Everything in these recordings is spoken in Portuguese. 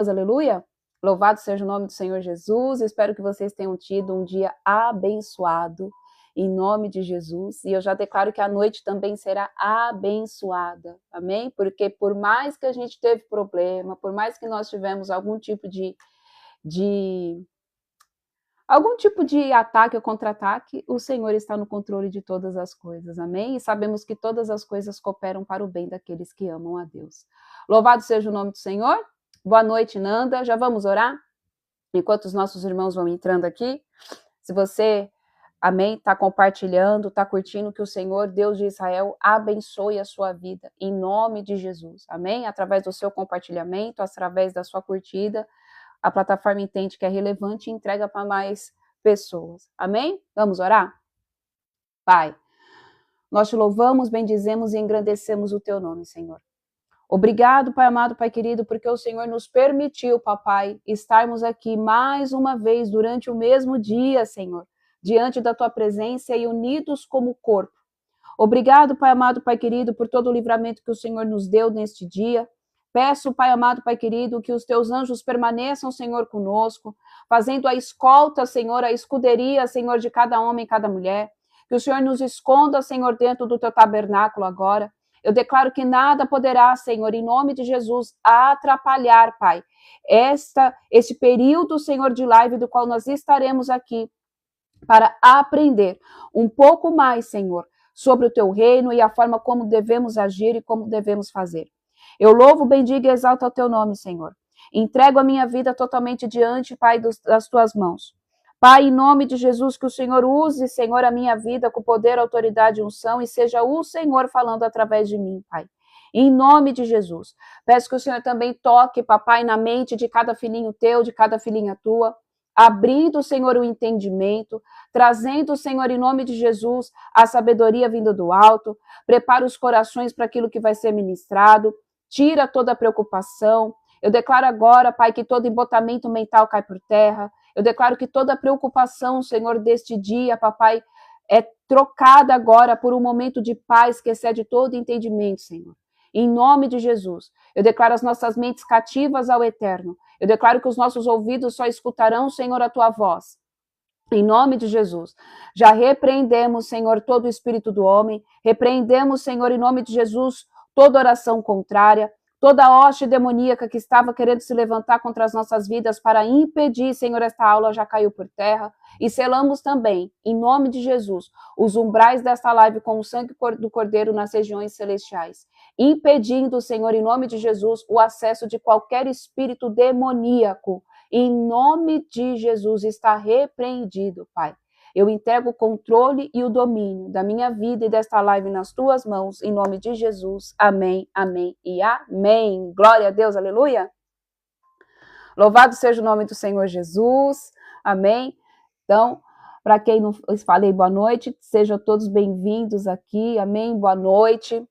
aleluia. Louvado seja o nome do Senhor Jesus. Espero que vocês tenham tido um dia abençoado, em nome de Jesus. E eu já declaro que a noite também será abençoada, amém? Porque por mais que a gente teve problema, por mais que nós tivemos algum tipo de ataque ou contra-ataque, o Senhor está no controle de todas as coisas, amém? E sabemos que todas as coisas cooperam para o bem daqueles que amam a Deus. Louvado seja o nome do Senhor. Boa noite, Nanda. Já vamos orar? Enquanto os nossos irmãos vão entrando aqui, se você, amém, está compartilhando, está curtindo, que o Senhor, Deus de Israel, abençoe a sua vida, em nome de Jesus, amém? Através do seu compartilhamento, através da sua curtida, a plataforma entende que é relevante e entrega para mais pessoas. Amém? Vamos orar? Pai, nós te louvamos, bendizemos e engrandecemos o teu nome, Senhor. Obrigado, Pai amado, Pai querido, porque o Senhor nos permitiu, Papai, estarmos aqui mais uma vez durante o mesmo dia, Senhor, diante da tua presença e unidos como corpo. Obrigado, Pai amado, Pai querido, por todo o livramento que o Senhor nos deu neste dia. Peço, Pai amado, Pai querido, que os teus anjos permaneçam, Senhor, conosco, fazendo a escolta, Senhor, a escuderia, Senhor, de cada homem e cada mulher. Que o Senhor nos esconda, Senhor, dentro do teu tabernáculo agora. Eu declaro que nada poderá, Senhor, em nome de Jesus, atrapalhar, Pai, este período, Senhor, de live do qual nós estaremos aqui para aprender um pouco mais, Senhor, sobre o teu reino e a forma como devemos agir e como devemos fazer. Eu louvo, bendigo e exalto o teu nome, Senhor. Entrego a minha vida totalmente diante, Pai, das tuas mãos. Pai, em nome de Jesus, que o Senhor use, Senhor, a minha vida com poder, autoridade e unção, e seja o Senhor falando através de mim, Pai. Em nome de Jesus. Peço que o Senhor também toque, Papai, na mente de cada filhinho teu, de cada filhinha tua, abrindo, Senhor, o entendimento, trazendo, Senhor, em nome de Jesus, a sabedoria vinda do alto, prepara os corações para aquilo que vai ser ministrado, tira toda a preocupação. Eu declaro agora, Pai, que todo embotamento mental cai por terra. Eu declaro que toda a preocupação, Senhor, deste dia, Papai, é trocada agora por um momento de paz que excede todo entendimento, Senhor. Em nome de Jesus, eu declaro as nossas mentes cativas ao eterno. Eu declaro que os nossos ouvidos só escutarão, Senhor, a tua voz. Em nome de Jesus, já repreendemos, Senhor, todo o espírito do homem, repreendemos, Senhor, em nome de Jesus, toda oração contrária, toda hoste demoníaca que estava querendo se levantar contra as nossas vidas para impedir, Senhor, esta aula já caiu por terra. E selamos também, em nome de Jesus, os umbrais desta live com o sangue do Cordeiro nas regiões celestiais, impedindo, Senhor, em nome de Jesus, o acesso de qualquer espírito demoníaco. Em nome de Jesus, está repreendido, Pai. Eu entrego o controle e o domínio da minha vida e desta live nas tuas mãos, em nome de Jesus. Amém, amém e amém. Glória a Deus, aleluia. Louvado seja o nome do Senhor Jesus. Amém. Então, para quem não falei boa noite, sejam todos bem-vindos aqui. Amém, boa noite.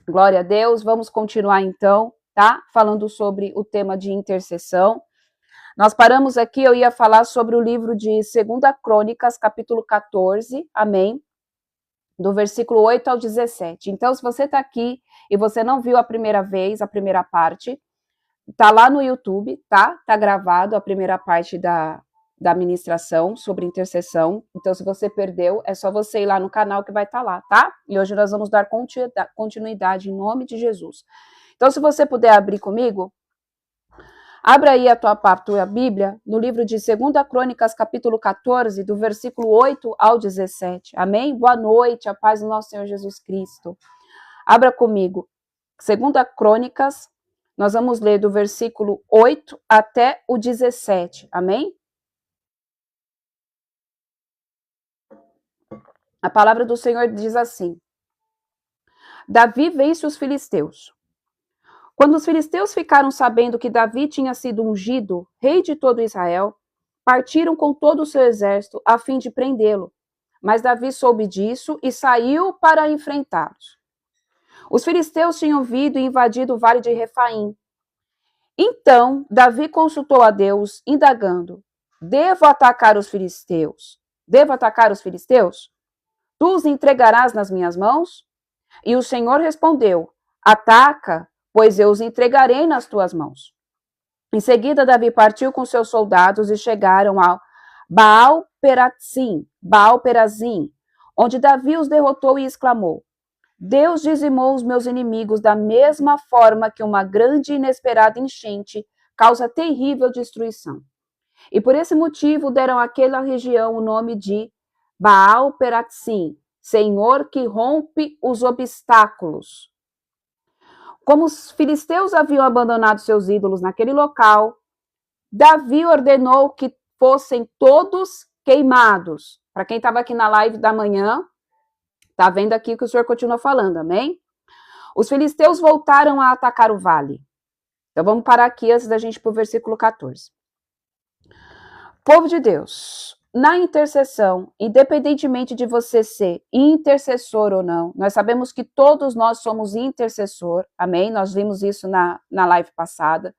Glória a Deus. Vamos continuar então, tá? Falando sobre o tema de intercessão. Nós paramos aqui, eu ia falar sobre o livro de 2 Crônicas, capítulo 14, amém? Do versículo 8 ao 17. Então, se você está aqui e você não viu a primeira vez, a primeira parte, tá lá no YouTube, tá? Tá gravado a primeira parte da ministração sobre intercessão. Então, se você perdeu, é só você ir lá no canal que vai estar lá, tá? E hoje nós vamos dar continuidade em nome de Jesus. Então, se você puder abrir comigo, abra aí a tua Bíblia no livro de 2 Crônicas, capítulo 14, do versículo 8 ao 17. Amém? Boa noite, a paz do nosso Senhor Jesus Cristo. Abra comigo. 2 Crônicas, nós vamos ler do versículo 8 até o 17. Amém? A palavra do Senhor diz assim: Davi vence os filisteus. Quando os filisteus ficaram sabendo que Davi tinha sido ungido, rei de todo Israel, partiram com todo o seu exército a fim de prendê-lo. Mas Davi soube disso e saiu para enfrentá-los. Os filisteus tinham vindo e invadido o vale de Refaim. Então Davi consultou a Deus, indagando: Devo atacar os filisteus? Devo atacar os filisteus? Tu os entregarás nas minhas mãos? E o Senhor respondeu: Ataca, pois eu os entregarei nas tuas mãos. Em seguida, Davi partiu com seus soldados e chegaram ao Baal-Perazim, onde Davi os derrotou e exclamou: Deus dizimou os meus inimigos da mesma forma que uma grande e inesperada enchente causa terrível destruição. E por esse motivo deram àquela região o nome de Baal-Perazim, Senhor que rompe os obstáculos. Como os filisteus haviam abandonado seus ídolos naquele local, Davi ordenou que fossem todos queimados. Para quem estava aqui na live da manhã, está vendo aqui que o Senhor continua falando, amém? Os filisteus voltaram a atacar o vale. Então vamos parar aqui antes da gente ir para o versículo 14. Povo de Deus, na intercessão, independentemente de você ser intercessor ou não, nós sabemos que todos nós somos intercessor, amém? Nós vimos isso na live passada.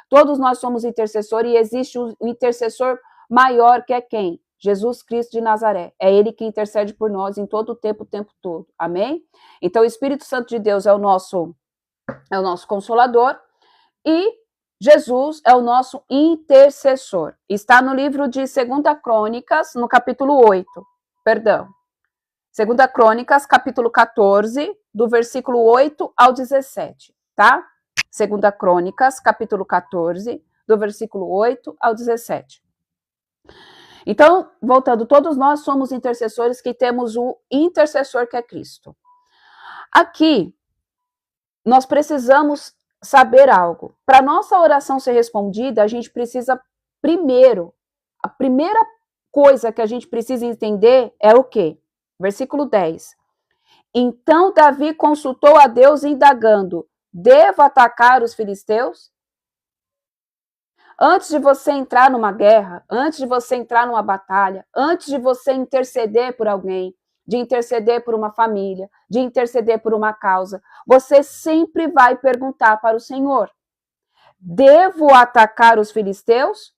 Todos nós somos intercessor e existe um intercessor maior que é quem? Jesus Cristo de Nazaré. É Ele que intercede por nós em todo o tempo todo. Amém? Então o Espírito Santo de Deus é o nosso consolador e Jesus é o nosso intercessor. Está no livro de 2 Crônicas, no capítulo 8. Perdão. 2 Crônicas, capítulo 14, do versículo 8 ao 17, tá? 2 Crônicas, capítulo 14, do versículo 8 ao 17. Então, voltando, todos nós somos intercessores que temos o intercessor que é Cristo. Aqui, nós precisamos saber algo. Para nossa oração ser respondida, a gente precisa primeiro, a primeira coisa que a gente precisa entender é o quê? Versículo 10. Então Davi consultou a Deus indagando: devo atacar os filisteus? Antes de você entrar numa guerra, antes de você entrar numa batalha, antes de você interceder por alguém, de interceder por uma família, de interceder por uma causa, você sempre vai perguntar para o Senhor: devo atacar os filisteus?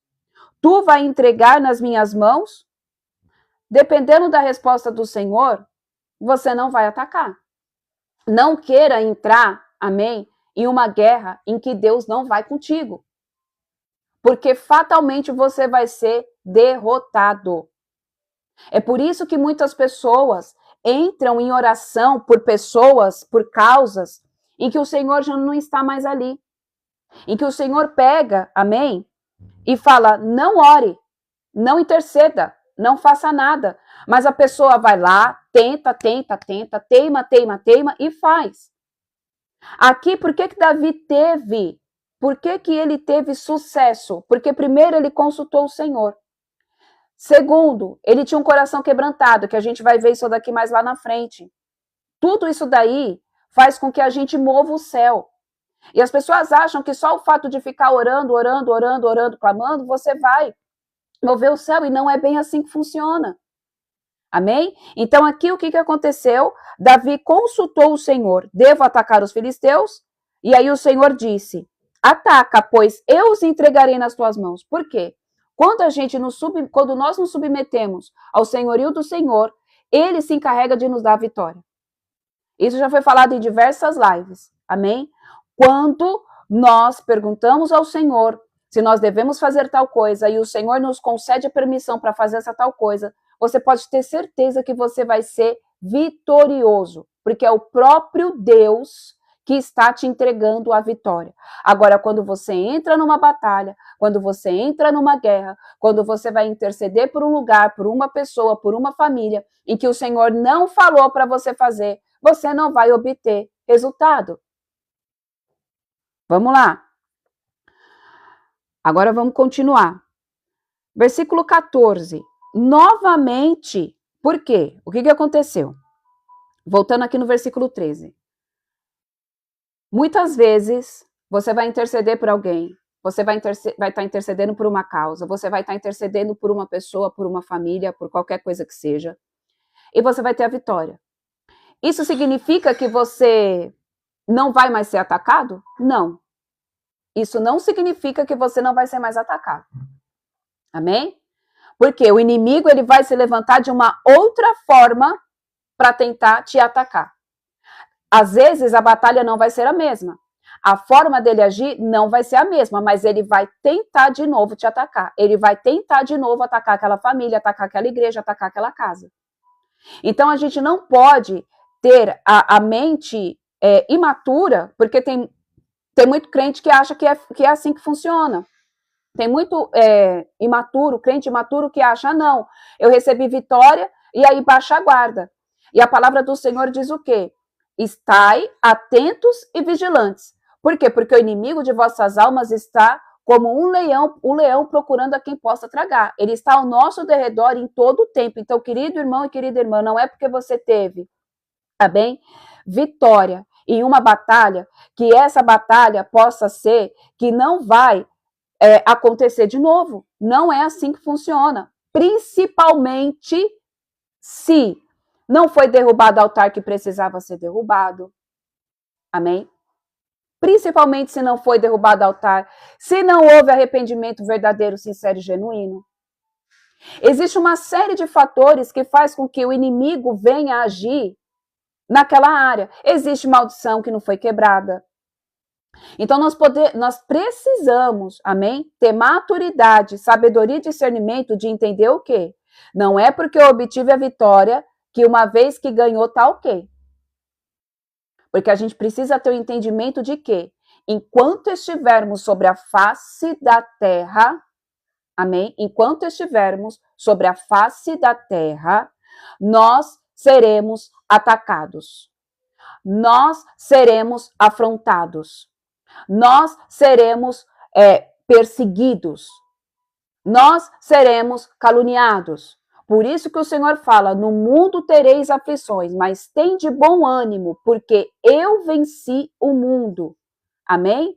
Tu vai entregar nas minhas mãos? Dependendo da resposta do Senhor, você não vai atacar. Não queira entrar, amém, em uma guerra em que Deus não vai contigo. Porque fatalmente você vai ser derrotado. É por isso que muitas pessoas entram em oração por pessoas, por causas, em que o Senhor já não está mais ali. Em que o Senhor pega, amém, e fala: não ore, não interceda, não faça nada. Mas a pessoa vai lá, tenta, teima e faz. Aqui, por que Davi teve? Por que ele teve sucesso? Porque primeiro ele consultou o Senhor. Segundo, ele tinha um coração quebrantado, que a gente vai ver isso daqui mais lá na frente. Tudo isso daí faz com que a gente mova o céu. E as pessoas acham que só o fato de ficar orando, clamando, você vai mover o céu, e não é bem assim que funciona. Amém? Então aqui o que aconteceu? Davi consultou o Senhor: devo atacar os filisteus? E aí o Senhor disse: ataca, pois eu os entregarei nas tuas mãos. Por quê? Quando nós nos submetemos ao senhorio do Senhor, Ele se encarrega de nos dar a vitória. Isso já foi falado em diversas lives. Amém? Quando nós perguntamos ao Senhor se nós devemos fazer tal coisa e o Senhor nos concede a permissão para fazer essa tal coisa, você pode ter certeza que você vai ser vitorioso, porque é o próprio Deus que está te entregando a vitória. Agora, quando você entra numa batalha, quando você entra numa guerra, quando você vai interceder por um lugar, por uma pessoa, por uma família, em que o Senhor não falou para você fazer, você não vai obter resultado. Vamos lá. Agora vamos continuar. Versículo 14. Novamente, por quê? O que aconteceu? Voltando aqui no versículo 13. Muitas vezes, você vai interceder por alguém, você vai estar intercedendo por uma causa, você vai estar intercedendo por uma pessoa, por uma família, por qualquer coisa que seja, e você vai ter a vitória. Isso significa que você não vai mais ser atacado? Não. Isso não significa que você não vai ser mais atacado. Amém? Porque o inimigo ele vai se levantar de uma outra forma para tentar te atacar. Às vezes a batalha não vai ser a mesma. A forma dele agir não vai ser a mesma, mas ele vai tentar de novo te atacar. Ele vai tentar de novo atacar aquela família, atacar aquela igreja, atacar aquela casa. Então, a gente não pode ter a mente imatura, porque tem muito crente que acha que é assim que funciona. Tem muito crente imaturo que acha, não, eu recebi vitória e aí baixa a guarda. E a palavra do Senhor diz o quê? Estai atentos e vigilantes. Por quê? Porque o inimigo de vossas almas está como um leão procurando a quem possa tragar. Ele está ao nosso derredor em todo o tempo. Então, querido irmão e querida irmã, não é porque você teve, tá bem, vitória em uma batalha, que essa batalha possa ser que não vai acontecer de novo. Não é assim que funciona. Principalmente se não foi derrubado o altar que precisava ser derrubado. Amém? Principalmente se não foi derrubado o altar, se não houve arrependimento verdadeiro, sincero e genuíno. Existe uma série de fatores que faz com que o inimigo venha agir naquela área. Existe maldição que não foi quebrada. Então, nós precisamos, amém, ter maturidade, sabedoria e discernimento de entender o quê? Não é porque eu obtive a vitória que uma vez que ganhou tá ok. Porque a gente precisa ter o entendimento de que, enquanto estivermos sobre a face da terra, amém? Enquanto estivermos sobre a face da terra, nós seremos atacados. Nós seremos afrontados. Nós seremos perseguidos. Nós seremos caluniados. Por isso que o Senhor fala, no mundo tereis aflições, mas tende bom ânimo, porque eu venci o mundo. Amém?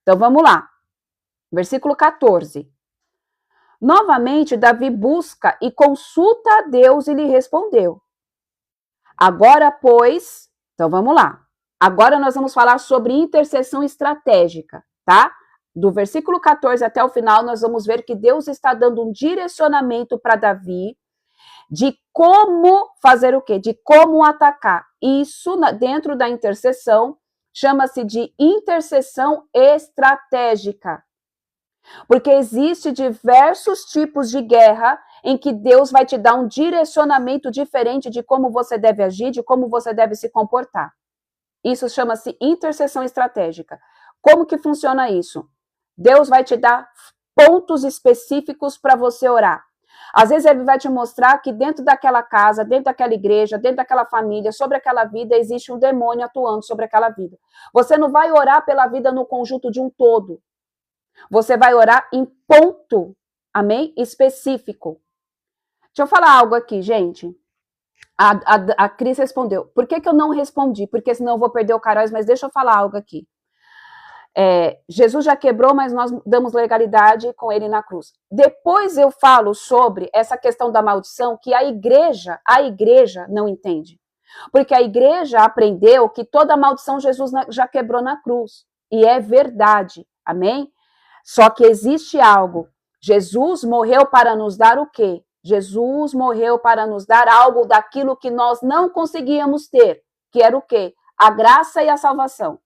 Então vamos lá. Versículo 14. Novamente, Davi busca e consulta a Deus e lhe respondeu. Agora, pois, então vamos lá. Agora nós vamos falar sobre intercessão estratégica, tá? Do versículo 14 até o final, nós vamos ver que Deus está dando um direcionamento para Davi de como fazer o quê? De como atacar. Isso, dentro da intercessão, chama-se de intercessão estratégica. Porque existe diversos tipos de guerra em que Deus vai te dar um direcionamento diferente de como você deve agir, de como você deve se comportar. Isso chama-se intercessão estratégica. Como que funciona isso? Deus vai te dar pontos específicos para você orar. Às vezes ele vai te mostrar que dentro daquela casa, dentro daquela igreja, dentro daquela família, sobre aquela vida, existe um demônio atuando sobre aquela vida. Você não vai orar pela vida no conjunto de um todo. Você vai orar em ponto, amém? Específico. Deixa eu falar algo aqui, gente. A Cris respondeu. Por que eu não respondi? Porque senão eu vou perder o Caróis, mas deixa eu falar algo aqui. Jesus já quebrou, mas nós damos legalidade com ele na cruz. Depois eu falo sobre essa questão da maldição que a igreja não entende. Porque a igreja aprendeu que toda maldição Jesus já quebrou na cruz. E é verdade, amém? Só que existe algo. Jesus morreu para nos dar o quê? Jesus morreu para nos dar algo daquilo que nós não conseguíamos ter, que era o quê? A graça e a salvação.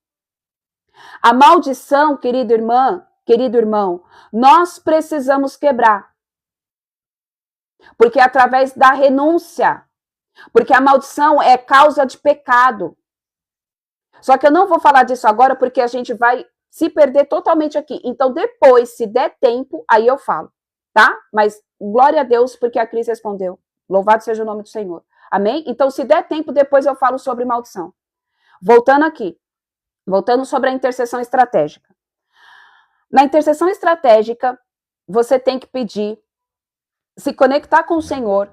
A maldição, querida irmã, querido irmão, nós precisamos quebrar. Porque é através da renúncia. Porque a maldição é causa de pecado. Só que eu não vou falar disso agora porque a gente vai se perder totalmente aqui. Então, depois, se der tempo, aí eu falo, tá? Mas glória a Deus, porque a Cris respondeu. Louvado seja o nome do Senhor. Amém? Então, se der tempo, depois eu falo sobre maldição. Voltando aqui. Voltando sobre a intercessão estratégica. Na intercessão estratégica, você tem que pedir, se conectar com o Senhor,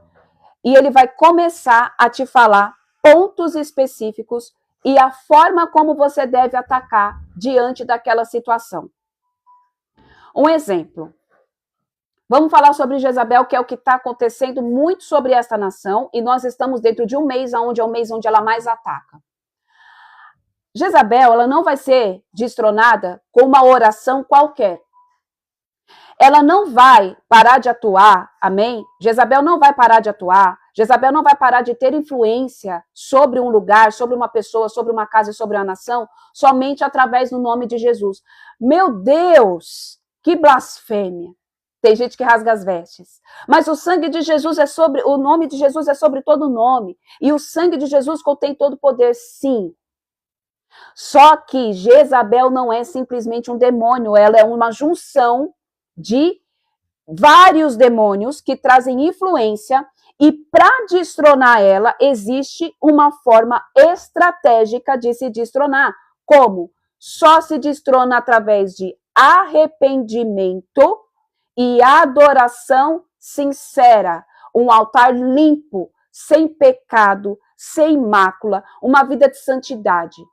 e ele vai começar a te falar pontos específicos e a forma como você deve atacar diante daquela situação. Um exemplo. Vamos falar sobre Jezabel, que é o que está acontecendo muito sobre esta nação, e nós estamos dentro de um mês, onde é o mês onde ela mais ataca. Jezabel, ela não vai ser destronada com uma oração qualquer. Ela não vai parar de atuar, amém? Jezabel não vai parar de atuar Jezabel não vai parar de ter influência sobre um lugar, sobre uma pessoa, sobre uma casa e sobre uma nação, somente através do nome de Jesus. Meu Deus, que blasfêmia. Tem gente que rasga as vestes. Mas o sangue de Jesus é sobre, o nome de Jesus é sobre todo nome. E o sangue de Jesus contém todo poder, sim. Só que Jezabel não é simplesmente um demônio, ela é uma junção de vários demônios que trazem influência, e para destronar ela, existe uma forma estratégica de se destronar. Como? Só se destrona através de arrependimento e adoração sincera. Um altar limpo, sem pecado, sem mácula, uma vida de santidade.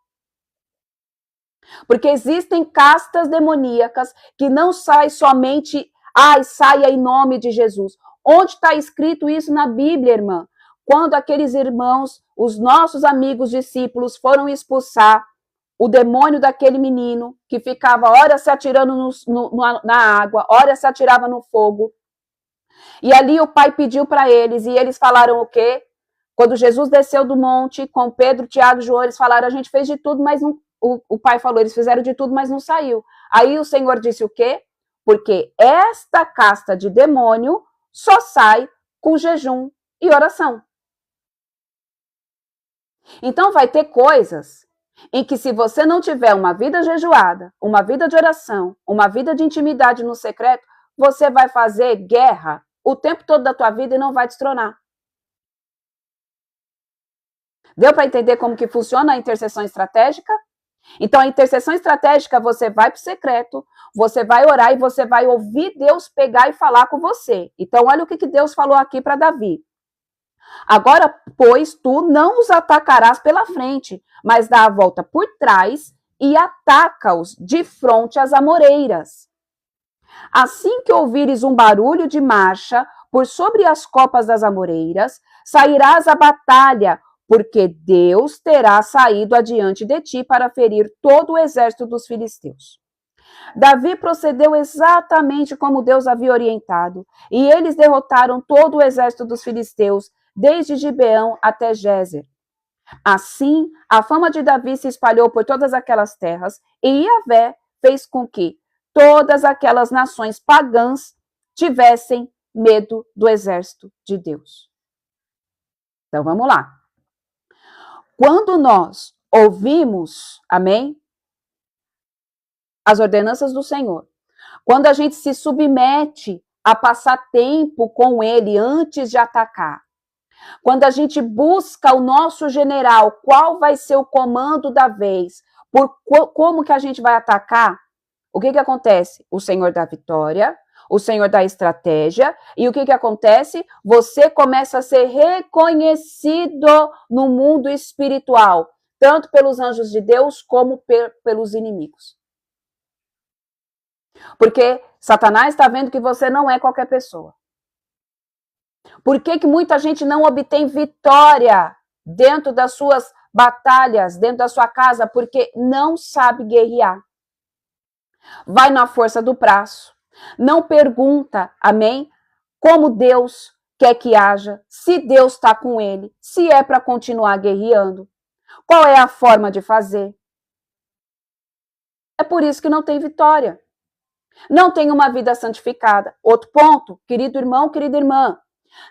Porque existem castas demoníacas que não saem somente, saia em nome de Jesus. Onde está escrito isso na Bíblia, irmã? Quando aqueles irmãos, os nossos amigos discípulos, foram expulsar o demônio daquele menino que ficava ora se atirando na água, ora se atirava no fogo. E ali o pai pediu para eles, e eles falaram o quê? Quando Jesus desceu do monte com Pedro, Tiago e João, eles falaram, a gente fez de tudo, mas não... O pai falou, eles fizeram de tudo, mas não saiu. Aí o Senhor disse o quê? Porque esta casta de demônio só sai com jejum e oração. Então vai ter coisas em que se você não tiver uma vida jejuada, uma vida de oração, uma vida de intimidade no secreto, você vai fazer guerra o tempo todo da tua vida e não vai destronar. Deu para entender como que funciona a intercessão estratégica? Então, a intercessão estratégica, você vai para o secreto, você vai orar e você vai ouvir Deus pegar e falar com você. Então, olha o que Deus falou aqui para Davi. Agora, pois, tu não os atacarás pela frente, mas dá a volta por trás e ataca-os de fronte às amoreiras. Assim que ouvires um barulho de marcha por sobre as copas das amoreiras, sairás à batalha, porque Deus terá saído adiante de ti para ferir todo o exército dos filisteus. Davi procedeu exatamente como Deus havia orientado, e eles derrotaram todo o exército dos filisteus, desde Gibeão até Gézer. Assim, a fama de Davi se espalhou por todas aquelas terras, e Yahvé fez com que todas aquelas nações pagãs tivessem medo do exército de Deus. Então, vamos lá. Quando nós ouvimos, amém, as ordenanças do Senhor, quando a gente se submete a passar tempo com Ele antes de atacar, quando a gente busca o nosso general, qual vai ser o comando da vez, como que a gente vai atacar, o que acontece? O Senhor dá vitória, o Senhor dá estratégia, e o que acontece? Você começa a ser reconhecido no mundo espiritual, tanto pelos anjos de Deus como pelos inimigos. Porque Satanás está vendo que você não é qualquer pessoa. Por que muita gente não obtém vitória dentro das suas batalhas, dentro da sua casa? Porque não sabe guerrear. Vai na força do braço. Não pergunta, amém, como Deus quer que haja, se Deus está com ele, se é para continuar guerreando, qual é a forma de fazer. É por isso que não tem vitória. Não tem uma vida santificada. Outro ponto, querido irmão, querida irmã,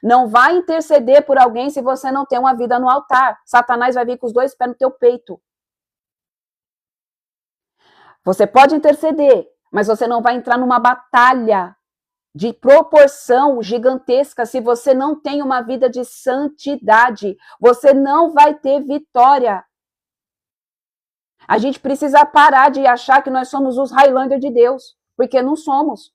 não vai interceder por alguém se você não tem uma vida no altar. Satanás vai vir com os dois pés no teu peito. Você pode interceder, mas você não vai entrar numa batalha de proporção gigantesca se você não tem uma vida de santidade. Você não vai ter vitória. A gente precisa parar de achar que nós somos os Highlander de Deus, porque não somos.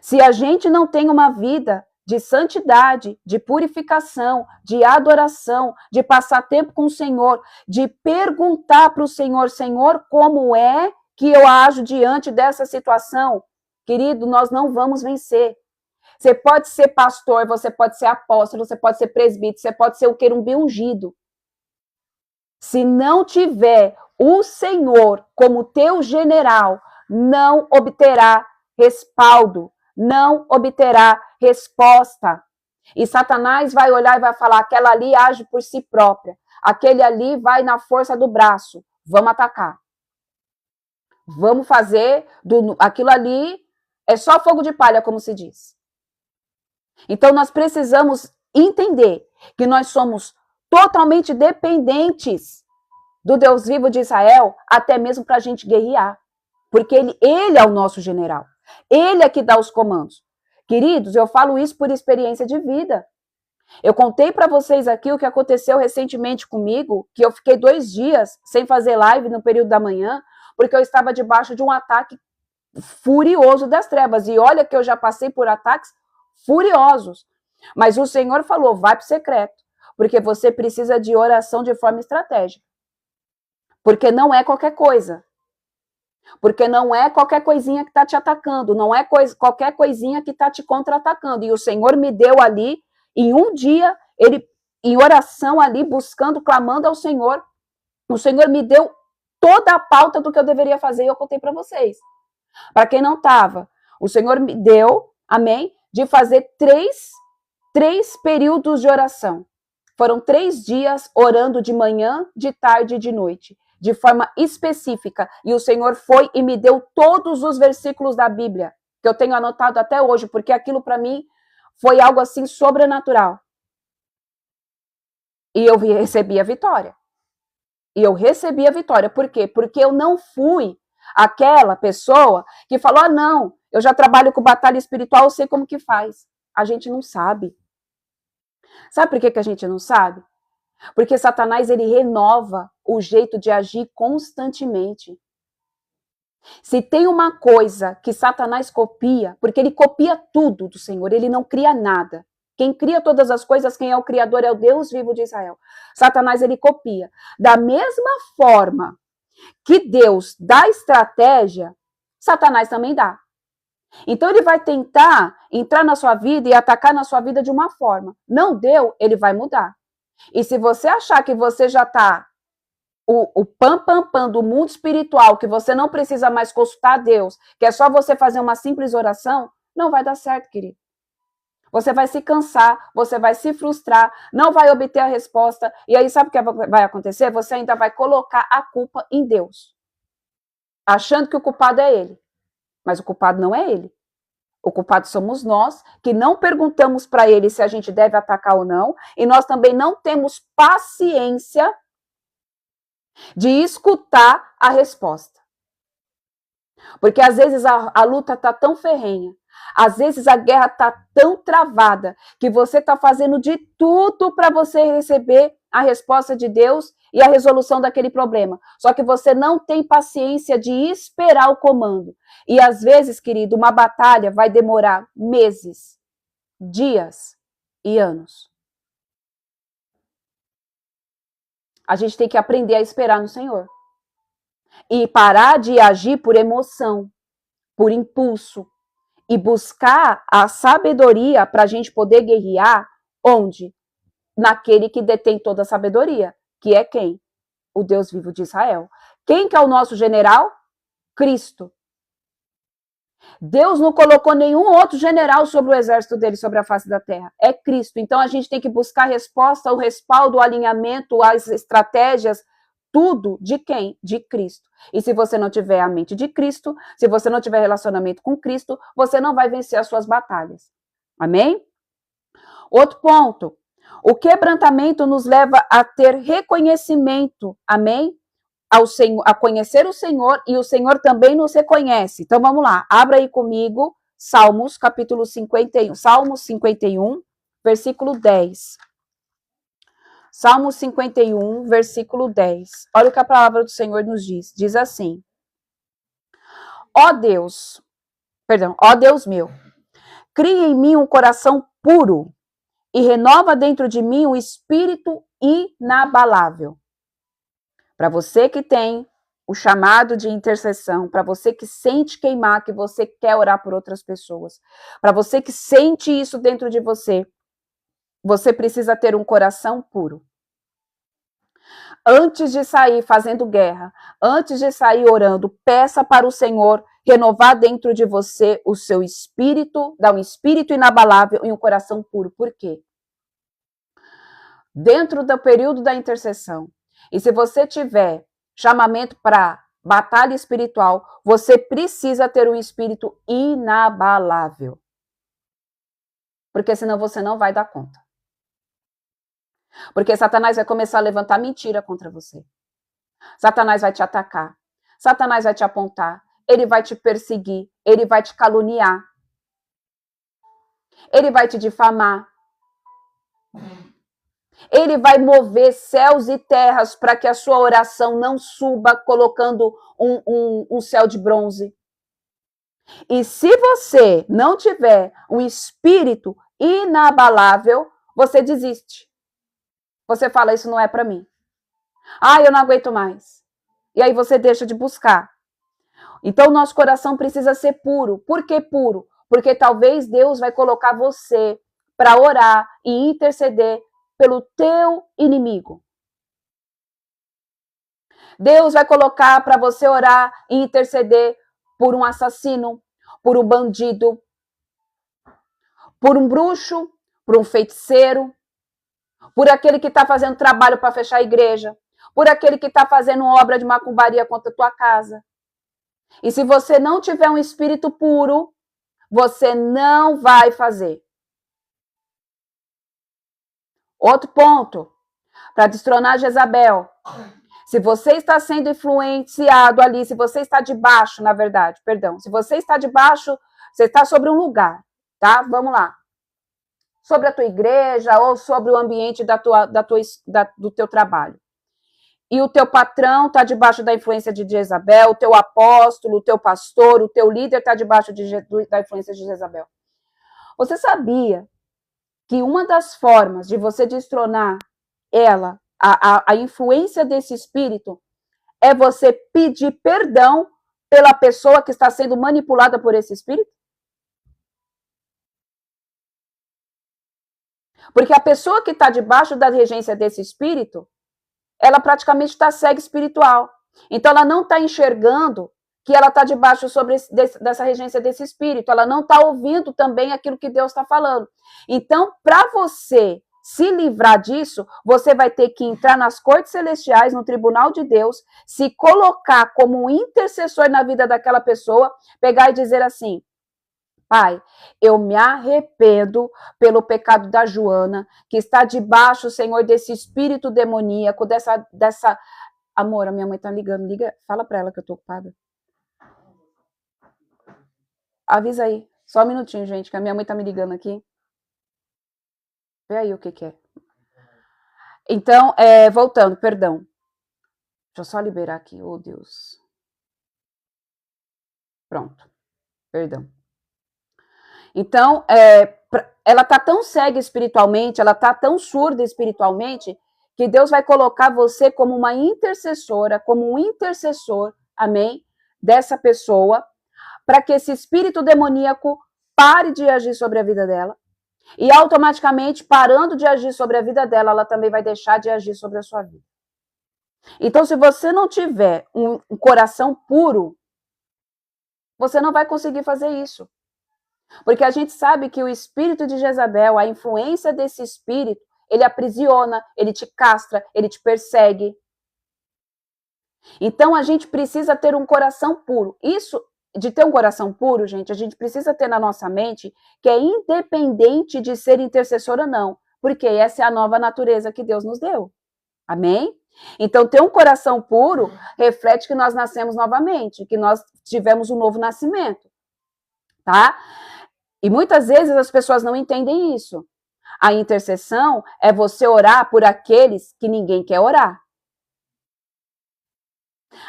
Se a gente não tem uma vida de santidade, de purificação, de adoração, de passar tempo com o Senhor, de perguntar para o Senhor, Senhor, como é que eu ajo diante dessa situação? Querido, nós não vamos vencer. Você pode ser pastor, você pode ser apóstolo, você pode ser presbítero, você pode ser o querubim ungido. Se não tiver o Senhor como teu general, não obterá respaldo, não obterá resposta. E Satanás vai olhar e vai falar, aquela ali age por si própria. Aquele ali vai na força do braço. Vamos atacar. Vamos fazer aquilo ali é só fogo de palha, como se diz. Então nós precisamos entender que nós somos totalmente dependentes do Deus vivo de Israel, até mesmo para a gente guerrear. Porque ele é o nosso general. Ele é que dá os comandos. Queridos, eu falo isso por experiência de vida. Eu contei para vocês aqui o que aconteceu recentemente comigo, que eu fiquei 2 dias sem fazer live no período da manhã, porque eu estava debaixo de um ataque furioso das trevas. E olha que eu já passei por ataques furiosos. Mas o Senhor falou, vai para o secreto, porque você precisa de oração de forma estratégica. Porque não é qualquer coisa. Porque não é qualquer coisinha que está te atacando, não é qualquer coisinha que está te contra-atacando. E o Senhor me deu ali, em um dia, ele em oração ali, buscando, clamando ao Senhor, o Senhor me deu toda a pauta do que eu deveria fazer e eu contei para vocês. Para quem não estava, o Senhor me deu, amém, de fazer três períodos de oração. Foram 3 dias orando de manhã, de tarde e de noite, de forma específica. E o Senhor foi e me deu todos os versículos da Bíblia, que eu tenho anotado até hoje, porque aquilo para mim foi algo assim sobrenatural. E eu recebi a vitória. Por quê? Porque eu não fui aquela pessoa que falou, não, eu já trabalho com batalha espiritual, eu sei como que faz. A gente não sabe. Sabe por que a gente não sabe? Porque Satanás, ele renova o jeito de agir constantemente. Se tem uma coisa que Satanás copia, porque ele copia tudo do Senhor, ele não cria nada. Quem cria todas as coisas, quem é o Criador, é o Deus vivo de Israel. Satanás, ele copia. Da mesma forma que Deus dá estratégia, Satanás também dá. Então ele vai tentar entrar na sua vida e atacar na sua vida de uma forma. Não deu, ele vai mudar. E se você achar que você já está o pam do mundo espiritual, que você não precisa mais consultar Deus, que é só você fazer uma simples oração, não vai dar certo, querido. Você vai se cansar, você vai se frustrar, não vai obter a resposta, e aí sabe o que vai acontecer? Você ainda vai colocar a culpa em Deus, achando que o culpado é ele. Mas o culpado não é ele. O culpado somos nós, que não perguntamos para ele se a gente deve atacar ou não, e nós também não temos paciência de escutar a resposta. Porque às vezes a luta está tão ferrenha, às vezes a guerra está tão travada, que você está fazendo de tudo para você receber a resposta de Deus e a resolução daquele problema. Só que você não tem paciência de esperar o comando. E às vezes, querido, uma batalha vai demorar meses, dias e anos. A gente tem que aprender a esperar no Senhor. E parar de agir por emoção, por impulso. E buscar a sabedoria para a gente poder guerrear onde? Naquele que detém toda a sabedoria. Que é quem? O Deus vivo de Israel. Quem que é o nosso general? Cristo. Deus não colocou nenhum outro general sobre o exército dele, sobre a face da terra. É Cristo. Então a gente tem que buscar resposta, o respaldo, o alinhamento, as estratégias, tudo de quem? De Cristo. E se você não tiver a mente de Cristo, se você não tiver relacionamento com Cristo, você não vai vencer as suas batalhas. Amém? Outro ponto. O quebrantamento nos leva a ter reconhecimento. Amém? Ao Senhor, a conhecer o Senhor, e o Senhor também nos reconhece. Então vamos lá, abra aí comigo Salmos, capítulo 51, Salmos 51, versículo 10. Salmos 51, versículo 10. Olha o que a palavra do Senhor nos diz. Diz assim: ó Deus meu, cria em mim um coração puro e renova dentro de mim um espírito inabalável. Para você que tem o chamado de intercessão, para você que sente queimar, que você quer orar por outras pessoas, para você que sente isso dentro de você, você precisa ter um coração puro. Antes de sair fazendo guerra, antes de sair orando, peça para o Senhor renovar dentro de você o seu espírito, dar um espírito inabalável e um coração puro. Por quê? Dentro do período da intercessão, e se você tiver chamamento para batalha espiritual, você precisa ter um espírito inabalável. Porque senão você não vai dar conta. Porque Satanás vai começar a levantar mentira contra você. Satanás vai te atacar. Satanás vai te apontar. Ele vai te perseguir. Ele vai te caluniar. Ele vai te difamar. Ele vai mover céus e terras para que a sua oração não suba colocando um céu de bronze. E se você não tiver um espírito inabalável, você desiste. Você fala, isso não é para mim. Ah, eu não aguento mais. E aí você deixa de buscar. Então, o nosso coração precisa ser puro. Por que puro? Porque talvez Deus vai colocar você para orar e interceder pelo teu inimigo. Deus vai colocar para você orar e interceder por um assassino, por um bandido, por um bruxo, por um feiticeiro, por aquele que está fazendo trabalho para fechar a igreja, por aquele que está fazendo obra de macumbaria contra a tua casa. E se você não tiver um espírito puro, você não vai fazer. Outro ponto, para destronar Jezabel. Se você está sendo influenciado ali, se você está debaixo, na verdade, perdão, se você está debaixo, você está sobre um lugar, tá? Vamos lá. Sobre a tua igreja ou sobre o ambiente do teu trabalho. E o teu patrão está debaixo da influência de Jezabel, o teu apóstolo, o teu pastor, o teu líder está debaixo da influência de Jezabel. Você sabia que uma das formas de você destronar ela, a influência desse espírito, é você pedir perdão pela pessoa que está sendo manipulada por esse espírito? Porque a pessoa que está debaixo da regência desse espírito, ela praticamente está cega espiritual. Então, ela não está enxergando que ela está debaixo dessa regência desse espírito. Ela não está ouvindo também aquilo que Deus está falando. Então, para você se livrar disso, você vai ter que entrar nas cortes celestiais, no tribunal de Deus, se colocar como um intercessor na vida daquela pessoa, pegar e dizer assim, Pai, eu me arrependo pelo pecado da Joana, que está debaixo, Senhor, desse espírito demoníaco, dessa... Amor, a minha mãe tá ligando, liga, fala para ela que eu tô ocupada. Avisa aí, só um minutinho, gente, que a minha mãe tá me ligando aqui. Vê aí o que é. Então, voltando, perdão. Deixa eu só liberar aqui, oh Deus. Pronto, perdão. Então, ela está tão cega espiritualmente, ela está tão surda espiritualmente, que Deus vai colocar você como uma intercessora, como um intercessor, amém, dessa pessoa, para que esse espírito demoníaco pare de agir sobre a vida dela, e automaticamente, parando de agir sobre a vida dela, ela também vai deixar de agir sobre a sua vida. Então, se você não tiver um coração puro, você não vai conseguir fazer isso. Porque a gente sabe que o espírito de Jezabel, a influência desse espírito, ele aprisiona, ele te castra, ele te persegue. Então a gente precisa ter um coração puro. Isso, de ter um coração puro, gente, a gente precisa ter na nossa mente que é independente de ser intercessor ou não. Porque essa é a nova natureza que Deus nos deu. Amém? Então ter um coração puro reflete que nós nascemos novamente, que nós tivemos um novo nascimento. Tá? E muitas vezes as pessoas não entendem isso. A intercessão é você orar por aqueles que ninguém quer orar.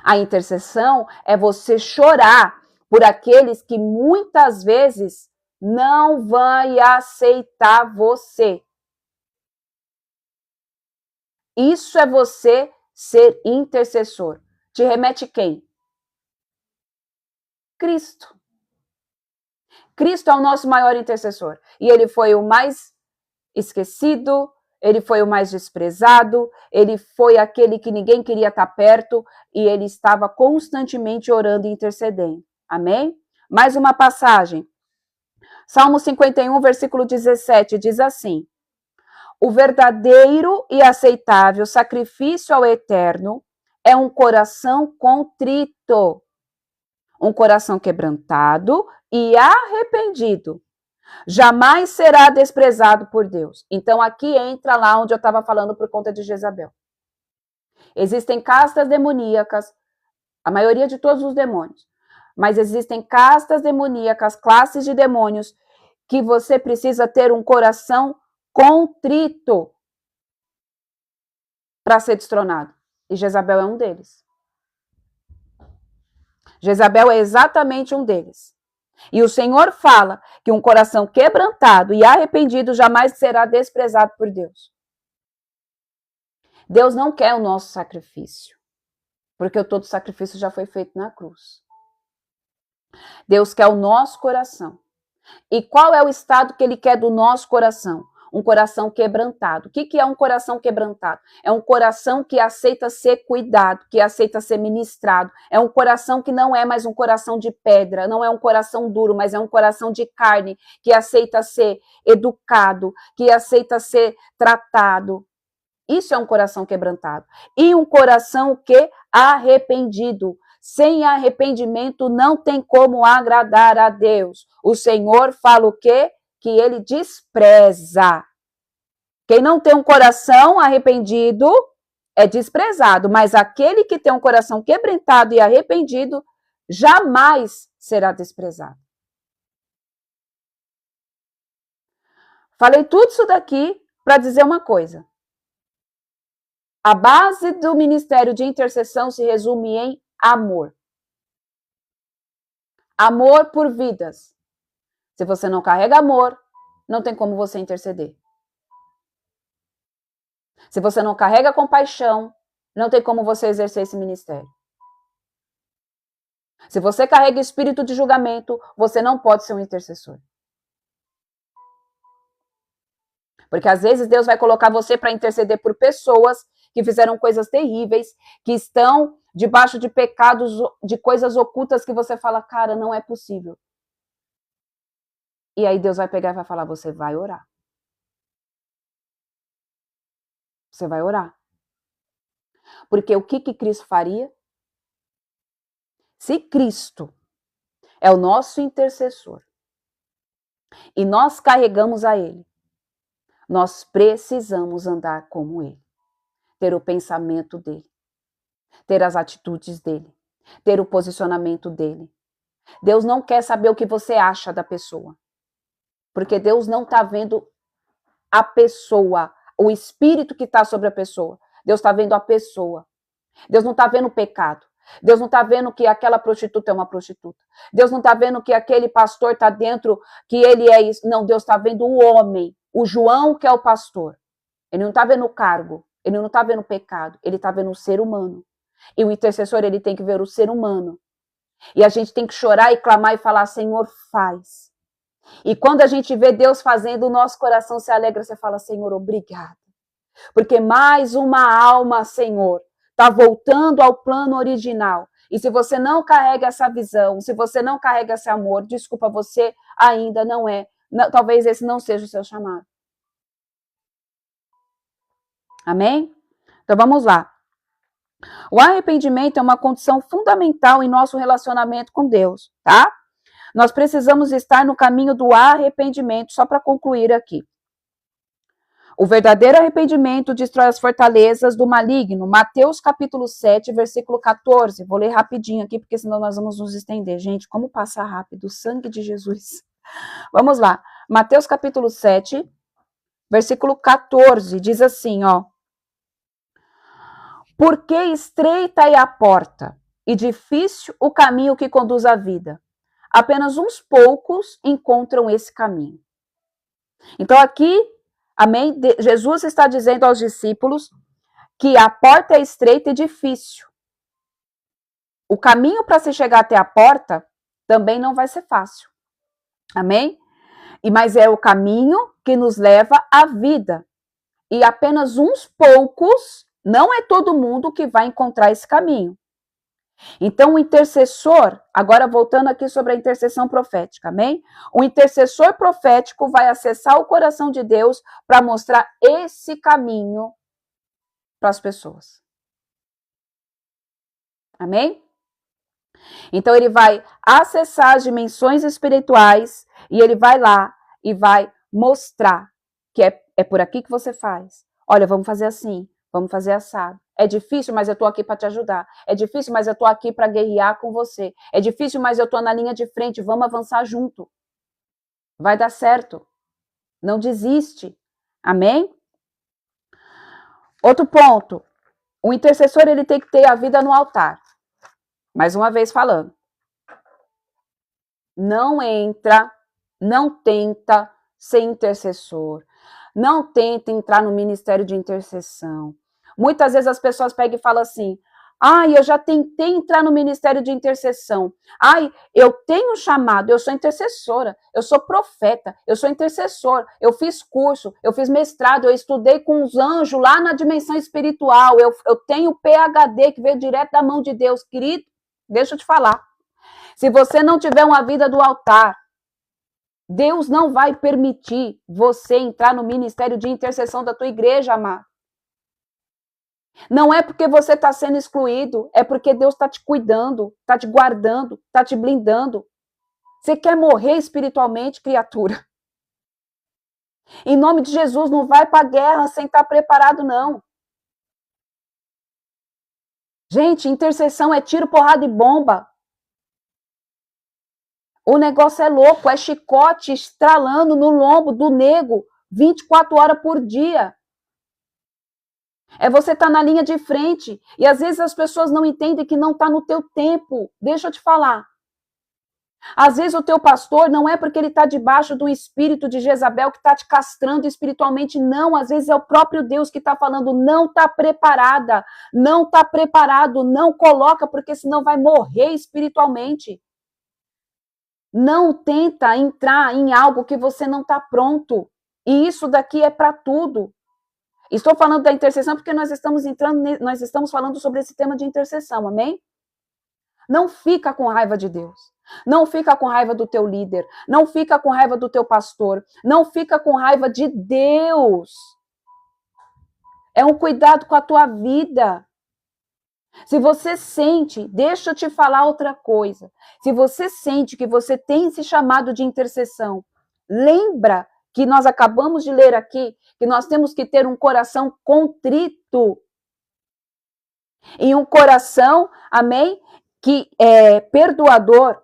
A intercessão é você chorar por aqueles que muitas vezes não vão aceitar você. Isso é você ser intercessor. Te remete quem? Cristo. Cristo é o nosso maior intercessor. E ele foi o mais esquecido, ele foi o mais desprezado, ele foi aquele que ninguém queria estar perto e ele estava constantemente orando e intercedendo. Amém? Mais uma passagem. Salmo 51, versículo 17, diz assim: o verdadeiro e aceitável sacrifício ao Eterno é um coração contrito, um coração quebrantado e arrependido. Jamais será desprezado por Deus. Então aqui entra lá onde eu estava falando por conta de Jezabel. Existem castas demoníacas, a maioria de todos os demônios, mas existem castas demoníacas, classes de demônios, que você precisa ter um coração contrito para ser destronado. E Jezabel é um deles. Jezabel é exatamente um deles. E o Senhor fala que um coração quebrantado e arrependido jamais será desprezado por Deus. Deus não quer o nosso sacrifício, porque todo sacrifício já foi feito na cruz. Deus quer o nosso coração. E qual é o estado que Ele quer do nosso coração? Um coração quebrantado. O que é um coração quebrantado? É um coração que aceita ser cuidado, que aceita ser ministrado. É um coração que não é mais um coração de pedra, não é um coração duro, mas é um coração de carne, que aceita ser educado, que aceita ser tratado. Isso é um coração quebrantado. E um coração que arrependido. Sem arrependimento não tem como agradar a Deus. O Senhor fala o quê? Que Ele despreza. Quem não tem um coração arrependido é desprezado, mas aquele que tem um coração quebrantado e arrependido jamais será desprezado. Falei tudo isso daqui para dizer uma coisa. A base do ministério de intercessão se resume em amor. Amor por vidas. Se você não carrega amor, não tem como você interceder. Se você não carrega compaixão, não tem como você exercer esse ministério. Se você carrega espírito de julgamento, você não pode ser um intercessor. Porque às vezes Deus vai colocar você para interceder por pessoas que fizeram coisas terríveis, que estão debaixo de pecados, de coisas ocultas que você fala, cara, não é possível. E aí Deus vai pegar e vai falar, você vai orar. Você vai orar. Porque o que Cristo faria? Se Cristo é o nosso intercessor e nós carregamos a Ele, nós precisamos andar como Ele. Ter o pensamento dele, ter as atitudes dele, ter o posicionamento dele. Deus não quer saber o que você acha da pessoa, porque Deus não está vendo a pessoa, o espírito que está sobre a pessoa. Deus está vendo a pessoa. Deus não está vendo o pecado. Deus não está vendo que aquela prostituta é uma prostituta. Deus não está vendo que aquele pastor está dentro, que ele é isso. Não, Deus está vendo o homem, o João que é o pastor. Ele não está vendo o cargo. Ele não está vendo o pecado, ele está vendo o ser humano. E o intercessor, ele tem que ver o ser humano. E a gente tem que chorar e clamar e falar, Senhor, faz. E quando a gente vê Deus fazendo, o nosso coração se alegra, você fala, Senhor, obrigado. Porque mais uma alma, Senhor, está voltando ao plano original. E se você não carrega essa visão, se você não carrega esse amor, desculpa, você ainda não é. Não, talvez esse não seja o seu chamado. Amém? Então vamos lá. O arrependimento é uma condição fundamental em nosso relacionamento com Deus, tá? Nós precisamos estar no caminho do arrependimento, só para concluir aqui. O verdadeiro arrependimento destrói as fortalezas do maligno. Mateus capítulo 7, versículo 14. Vou ler rapidinho aqui, porque senão nós vamos nos estender. Gente, como passar rápido? O sangue de Jesus. Vamos lá. Mateus capítulo 7, versículo 14. Diz assim, ó. Porque estreita é a porta e difícil o caminho que conduz à vida. Apenas uns poucos encontram esse caminho. Então aqui, amém, Jesus está dizendo aos discípulos que a porta é estreita e difícil. O caminho para se chegar até a porta também não vai ser fácil. Amém? Mas é o caminho que nos leva à vida. E apenas uns poucos, não é todo mundo que vai encontrar esse caminho. Então, o intercessor, agora voltando aqui sobre a intercessão profética, amém? O intercessor profético vai acessar o coração de Deus para mostrar esse caminho para as pessoas. Amém? Então, ele vai acessar as dimensões espirituais e ele vai lá e vai mostrar que é por aqui que você faz. Olha, vamos fazer assim, vamos fazer assado. É difícil, mas eu estou aqui para te ajudar. É difícil, mas eu estou aqui para guerrear com você. É difícil, mas eu estou na linha de frente. Vamos avançar junto. Vai dar certo. Não desiste. Amém? Outro ponto. O intercessor ele tem que ter a vida no altar. Mais uma vez falando. Não entra, não tenta ser intercessor. Não tenta entrar no ministério de intercessão. Muitas vezes as pessoas pegam e falam assim: ai, eu já tentei entrar no ministério de intercessão. Ai, eu tenho chamado, eu sou intercessora, eu sou profeta, eu sou intercessor, eu fiz curso, eu fiz mestrado, eu estudei com os anjos lá na dimensão espiritual, eu tenho PhD que veio direto da mão de Deus. Querido, deixa eu te falar. Se você não tiver uma vida do altar, Deus não vai permitir você entrar no ministério de intercessão da tua igreja, amado. Não é porque você está sendo excluído, é porque Deus está te cuidando, está te guardando, está te blindando. Você quer morrer espiritualmente, criatura? Em nome de Jesus, não vai para a guerra sem estar preparado, não. Gente, intercessão é tiro, porrada e bomba. O negócio é louco, é chicote estralando no lombo do nego 24 horas por dia. É você estar na linha de frente. E às vezes as pessoas não entendem que não está no teu tempo. Deixa eu te falar. Às vezes o teu pastor não é porque ele está debaixo do espírito de Jezabel que está te castrando espiritualmente, não. Às vezes é o próprio Deus que está falando, não está preparada, não está preparado, não coloca, porque senão vai morrer espiritualmente. Não tenta entrar em algo que você não está pronto. E isso daqui é para tudo. Estou falando da intercessão porque nós estamos falando sobre esse tema de intercessão, amém? Não fica com raiva de Deus. Não fica com raiva do teu líder. Não fica com raiva do teu pastor. Não fica com raiva de Deus. É um cuidado com a tua vida. Se você sente, deixa eu te falar outra coisa. Se você sente que você tem esse chamado de intercessão, lembra que nós acabamos de ler aqui, que nós temos que ter um coração contrito. E um coração, amém, que é perdoador,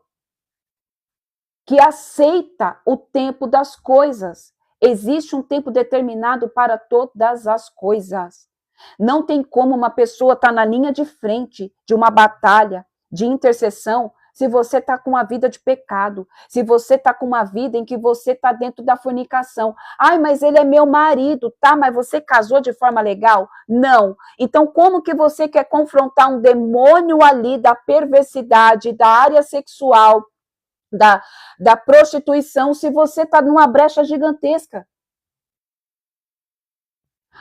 que aceita o tempo das coisas. Existe um tempo determinado para todas as coisas. Não tem como uma pessoa estar na linha de frente de uma batalha de intercessão se você está com uma vida de pecado, se você está com uma vida em que você está dentro da fornicação. Ai, mas ele é meu marido, tá? Mas você casou de forma legal? Não. Então, como que você quer confrontar um demônio ali da perversidade, da área sexual, da prostituição, se você está numa brecha gigantesca?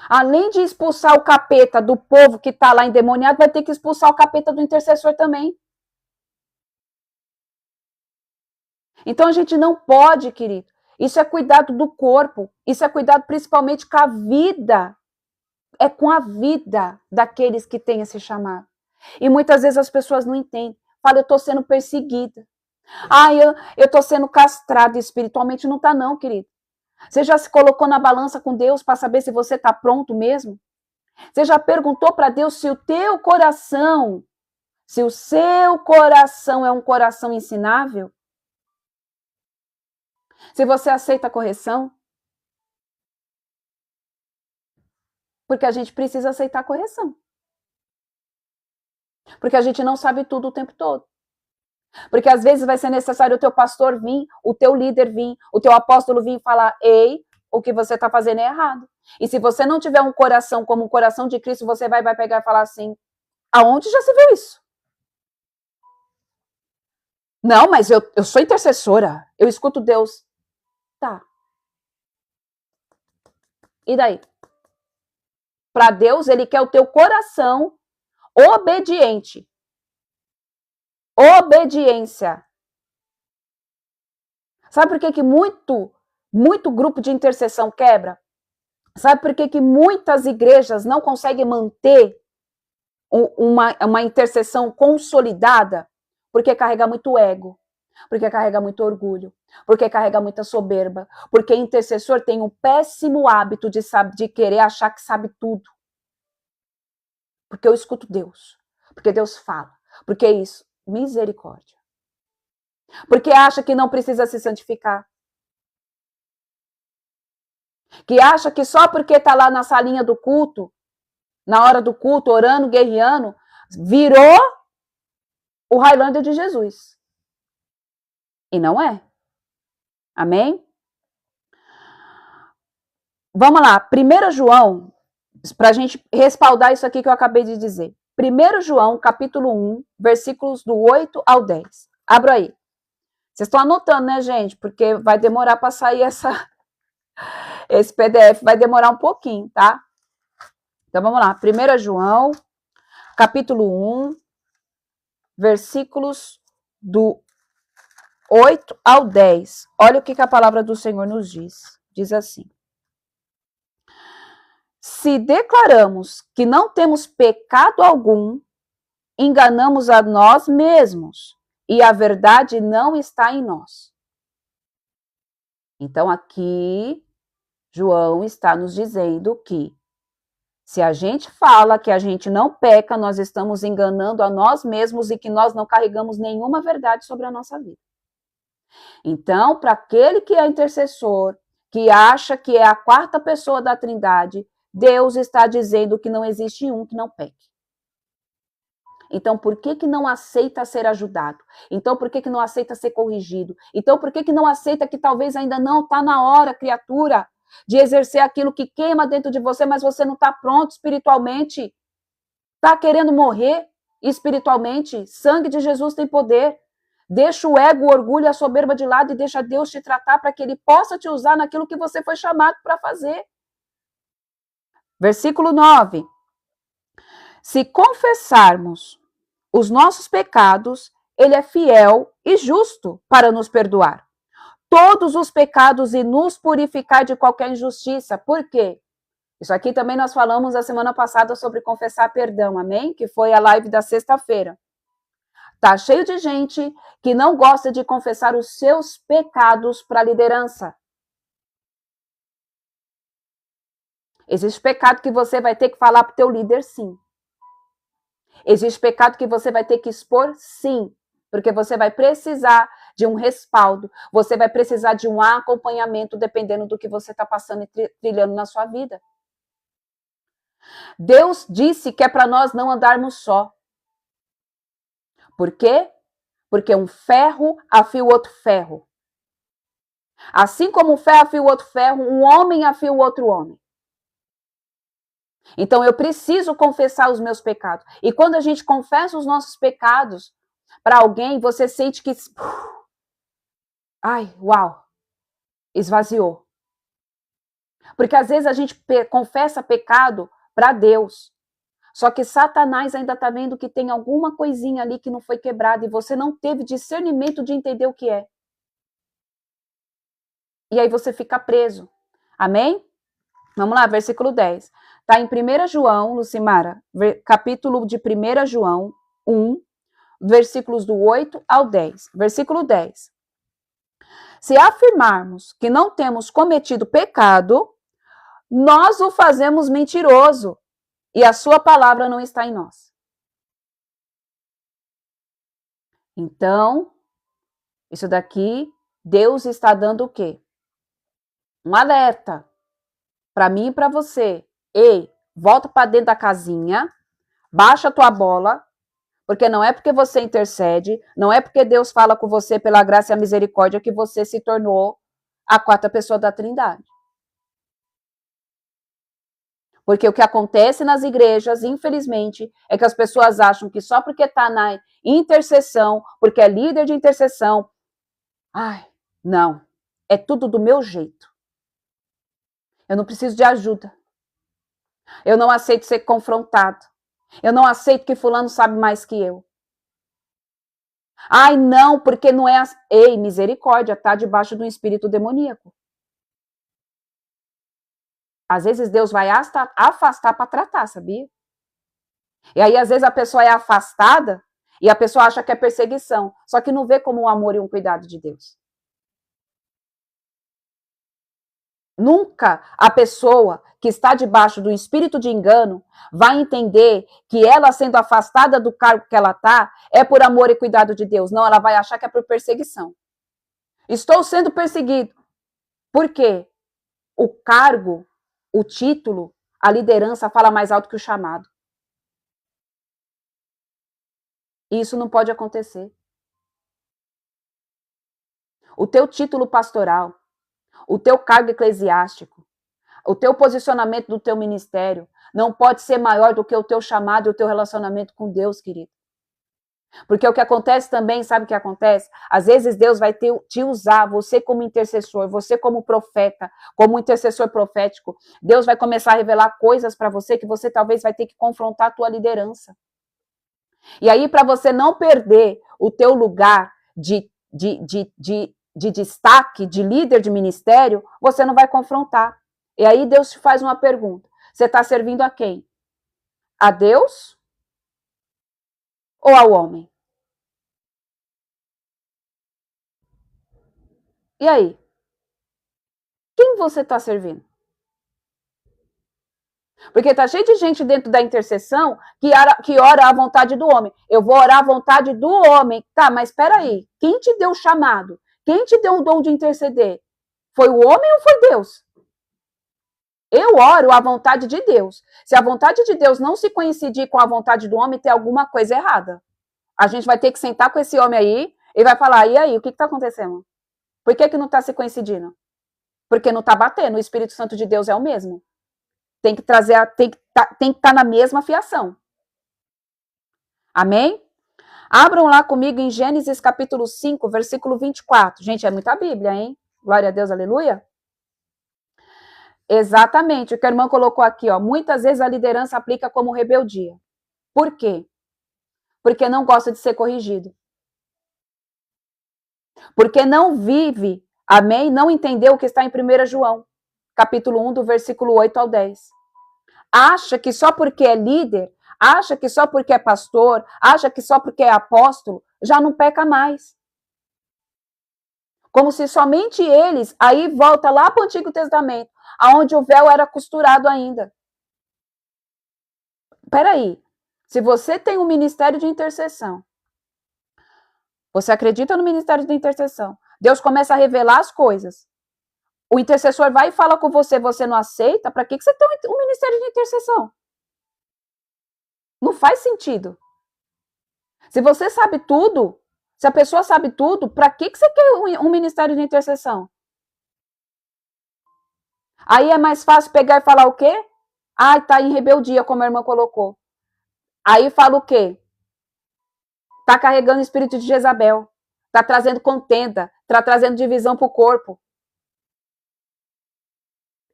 Além de expulsar o capeta do povo que está lá endemoniado, vai ter que expulsar o capeta do intercessor também. Então a gente não pode, querido. Isso é cuidado do corpo. Isso é cuidado principalmente com a vida. É com a vida daqueles que têm esse chamado. E muitas vezes as pessoas não entendem. Fala, eu estou sendo perseguida. Ah, eu estou sendo castrada espiritualmente. Não está não, querido. Você já se colocou na balança com Deus para saber se você está pronto mesmo? Você já perguntou para Deus se o teu coração, se o seu coração é um coração ensinável? Se você aceita a correção? Porque a gente precisa aceitar a correção. Porque a gente não sabe tudo o tempo todo. Porque às vezes vai ser necessário o teu pastor vir, o teu líder vir, o teu apóstolo vir e falar, ei, o que você está fazendo é errado. E se você não tiver um coração como o coração de Cristo, você vai pegar e falar assim, aonde já se viu isso? Não, mas eu sou intercessora, eu escuto Deus. Tá. E daí? Para Deus, ele quer o teu coração obediente. Obediência. Sabe por que muito grupo de intercessão quebra? Sabe por que muitas igrejas não conseguem manter uma intercessão consolidada? Porque carrega muito ego, porque carrega muito orgulho, porque carrega muita soberba, porque intercessor tem um péssimo hábito de querer achar que sabe tudo. Porque eu escuto Deus, porque Deus fala, porque isso, misericórdia. Porque acha que não precisa se santificar. Que acha que só porque está lá na salinha do culto, na hora do culto, orando, guerreando, virou o Highlander de Jesus. E não é. Amém? Vamos lá, 1 João, para a gente respaldar isso aqui que eu acabei de dizer. 1 João, capítulo 1, versículos do 8 ao 10. Abra aí. Vocês estão anotando, né, gente? Porque vai demorar para sair esse PDF, vai demorar um pouquinho, tá? Então vamos lá. 1 João, capítulo 1, versículos do 8 ao 10. Olha o que a palavra do Senhor nos diz. Diz assim: se declaramos que não temos pecado algum, enganamos a nós mesmos e a verdade não está em nós. Então aqui, João está nos dizendo que se a gente fala que a gente não peca, nós estamos enganando a nós mesmos e que nós não carregamos nenhuma verdade sobre a nossa vida. Então, para aquele que é intercessor, que acha que é a quarta pessoa da Trindade, Deus está dizendo que não existe um que não peque. Então, por que não aceita ser ajudado? Então, por que não aceita ser corrigido? Então, por que não aceita que talvez ainda não está na hora, criatura, de exercer aquilo que queima dentro de você, mas você não está pronto espiritualmente? Está querendo morrer espiritualmente? Sangue de Jesus tem poder. Deixa o ego, o orgulho e a soberba de lado e deixa Deus te tratar para que Ele possa te usar naquilo que você foi chamado para fazer. Versículo 9. Se confessarmos os nossos pecados, Ele é fiel e justo para nos perdoar todos os pecados e nos purificar de qualquer injustiça. Por quê? Isso aqui também nós falamos a semana passada sobre confessar perdão, amém? Que foi a live da sexta-feira. Tá cheio de gente que não gosta de confessar os seus pecados para a liderança. Existe pecado que você vai ter que falar para o teu líder, sim. Existe pecado que você vai ter que expor, sim. Porque você vai precisar de um respaldo, você vai precisar de um acompanhamento, dependendo do que você está passando e trilhando na sua vida. Deus disse que é para nós não andarmos só. Por quê? Porque um ferro afia o outro ferro. Assim como um ferro afia o outro ferro, um homem afia o outro homem. Então eu preciso confessar os meus pecados. E quando a gente confessa os nossos pecados para alguém, você sente que... ai, uau! Esvaziou. Porque às vezes a gente confessa pecado para Deus. Só que Satanás ainda está vendo que tem alguma coisinha ali que não foi quebrada e você não teve discernimento de entender o que é. E aí você fica preso. Amém? Vamos lá, versículo 10. Está em 1 João, Lucimara, capítulo de 1 João 1, versículos do 8 ao 10. Versículo 10. Se afirmarmos que não temos cometido pecado, nós o fazemos mentiroso e a sua palavra não está em nós. Então, isso daqui, Deus está dando o quê? Um alerta para mim e para você. Ei, volta para dentro da casinha, baixa a tua bola, porque não é porque você intercede, não é porque Deus fala com você pela graça e a misericórdia que você se tornou a quarta pessoa da Trindade. Porque o que acontece nas igrejas, infelizmente, é que as pessoas acham que só porque está na intercessão, porque é líder de intercessão, ai, não, é tudo do meu jeito. Eu não preciso de ajuda. Eu não aceito ser confrontado. Eu não aceito que fulano sabe mais que eu. Ai, não, porque não é... Ei, misericórdia, tá debaixo de um espírito demoníaco. Às vezes Deus vai afastar para tratar, sabia? E aí, às vezes, a pessoa é afastada e a pessoa acha que é perseguição, só que não vê como um amor e um cuidado de Deus. Nunca a pessoa que está debaixo do espírito de engano vai entender que ela sendo afastada do cargo que ela está é por amor e cuidado de Deus. Não, ela vai achar que é por perseguição. Estou sendo perseguido. Por quê? O cargo, o título, a liderança fala mais alto que o chamado. E isso não pode acontecer. O teu título pastoral, o teu cargo eclesiástico, o teu posicionamento do teu ministério não pode ser maior do que o teu chamado e o teu relacionamento com Deus, querido. Porque o que acontece também, sabe o que acontece? Às vezes Deus vai te usar, você como intercessor, você como profeta, como intercessor profético. Deus vai começar a revelar coisas para você que você talvez vai ter que confrontar a tua liderança. E aí, para você não perder o teu lugar de destaque, de líder de ministério, você não vai confrontar. E aí Deus te faz uma pergunta. Você está servindo a quem? A Deus ou ao homem? E aí? Quem você está servindo? Porque tá cheio de gente dentro da intercessão que ora à vontade do homem. Eu vou orar à vontade do homem. Tá, mas espera aí. Quem te deu o chamado? Quem te deu o dom de interceder? Foi o homem ou foi Deus? Eu oro à vontade de Deus. Se a vontade de Deus não se coincidir com a vontade do homem, tem alguma coisa errada. A gente vai ter que sentar com esse homem aí e vai falar, e aí, o que está acontecendo? Por que não está se coincidindo? Porque não está batendo, o Espírito Santo de Deus é o mesmo. Tem que estar na mesma fiação. Amém? Abram lá comigo em Gênesis capítulo 5, versículo 24. Gente, é muita Bíblia, hein? Glória a Deus, aleluia. Exatamente, o que a irmã colocou aqui, ó. Muitas vezes a liderança aplica como rebeldia. Por quê? Porque não gosta de ser corrigido. Porque não vive, amém? Não entendeu o que está em 1 João, capítulo 1, do versículo 8 ao 10. Acha que só porque é líder, acha que só porque é pastor, acha que só porque é apóstolo, já não peca mais. Como se somente eles, aí volta lá para o Antigo Testamento, aonde o véu era costurado ainda. Peraí, se você tem um ministério de intercessão, você acredita no ministério de intercessão, Deus começa a revelar as coisas, o intercessor vai e fala com você, você não aceita, para que você tem um ministério de intercessão? Não faz sentido. Se você sabe tudo, se a pessoa sabe tudo, para que você quer um ministério de intercessão? Aí é mais fácil pegar e falar o quê? Ah, tá em rebeldia, como a irmã colocou. Aí fala o quê? Tá carregando o espírito de Jezabel. Tá trazendo contenda, tá trazendo divisão pro corpo.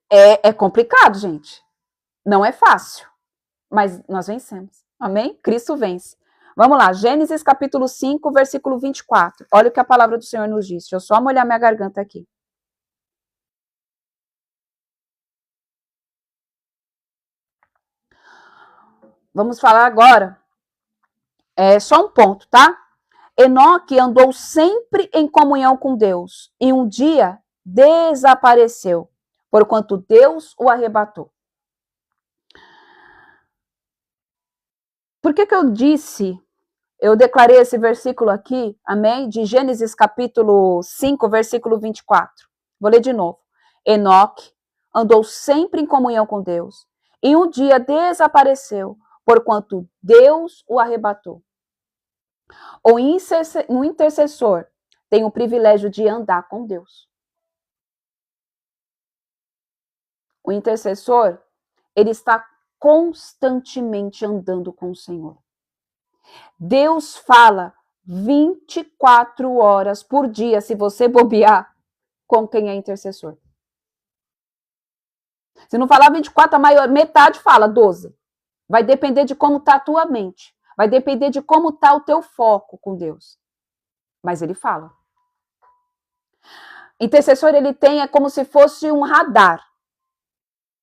É complicado, gente. Não é fácil. Mas nós vencemos. Amém? Cristo vence. Vamos lá, Gênesis capítulo 5, versículo 24. Olha o que a palavra do Senhor nos diz. Deixa eu só molhar minha garganta aqui. Vamos falar agora. É só um ponto, tá? Enoque andou sempre em comunhão com Deus e um dia desapareceu, porquanto Deus o arrebatou. Por que eu disse, eu declarei esse versículo aqui, amém? De Gênesis capítulo 5, versículo 24. Vou ler de novo. Enoque andou sempre em comunhão com Deus e um dia desapareceu, porquanto Deus o arrebatou. O intercessor tem o privilégio de andar com Deus. O intercessor, ele está constantemente andando com o Senhor. Deus fala 24 horas por dia, se você bobear, com quem é intercessor. Se não falar 24, metade fala 12. Vai depender de como está a tua mente. Vai depender de como está o teu foco com Deus. mas ele fala. Intercessor, ele tem, é como se fosse um radar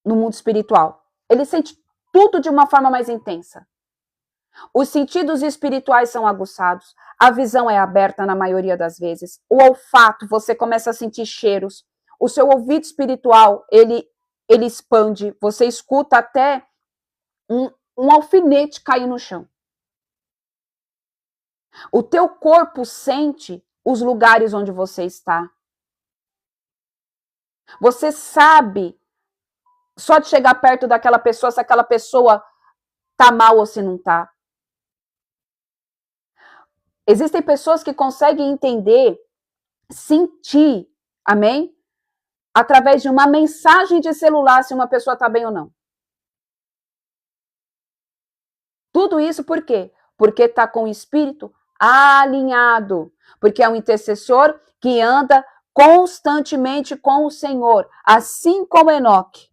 no mundo espiritual. Ele sente tudo de uma forma mais intensa. Os sentidos espirituais são aguçados, a visão é aberta na maioria das vezes, o olfato, você começa a sentir cheiros, o seu ouvido espiritual, ele expande, você escuta até um alfinete cair no chão. O teu corpo sente os lugares onde você está. Você sabe, só de chegar perto daquela pessoa, se aquela pessoa tá mal ou se não tá. Existem pessoas que conseguem entender, sentir, amém? Através de uma mensagem de celular, se uma pessoa tá bem ou não. Tudo isso por quê? Porque tá com o espírito alinhado. Porque é um intercessor que anda constantemente com o Senhor, assim como Enoque.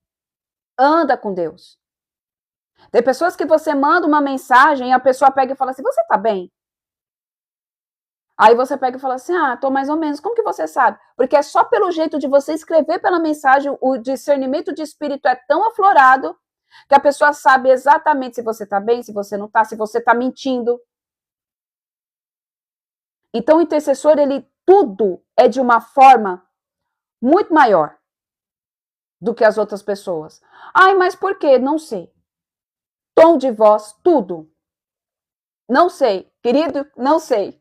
Anda com Deus. Tem pessoas que você manda uma mensagem e a pessoa pega e fala assim, você tá bem? Aí você pega e fala assim, tô mais ou menos. Como que você sabe? Porque é só pelo jeito de você escrever pela mensagem, o discernimento de espírito é tão aflorado que a pessoa sabe exatamente se você tá bem, se você não tá, se você tá mentindo. Então o intercessor, ele tudo é de uma forma muito maior do que as outras pessoas. Ai, mas por quê? Não sei. Tom de voz, tudo. Não sei. Querido, não sei.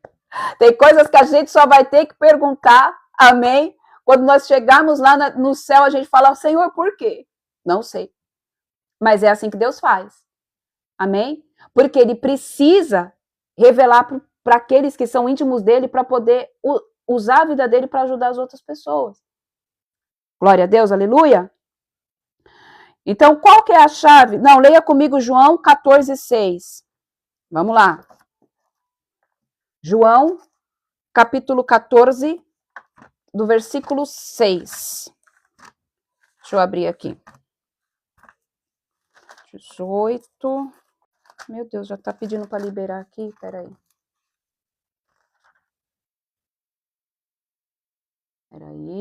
Tem coisas que a gente só vai ter que perguntar, amém? Quando nós chegarmos lá no céu, a gente fala, Senhor, por quê? Não sei. Mas é assim que Deus faz. Amém? Porque ele precisa revelar para aqueles que são íntimos dele para poder usar a vida dele para ajudar as outras pessoas. Glória a Deus, aleluia. Então, qual que é a chave? Não, leia comigo João 14:6. Vamos lá. João, capítulo 14, do versículo 6. Deixa eu abrir aqui. 18. Meu Deus, já tá pedindo para liberar aqui. Peraí.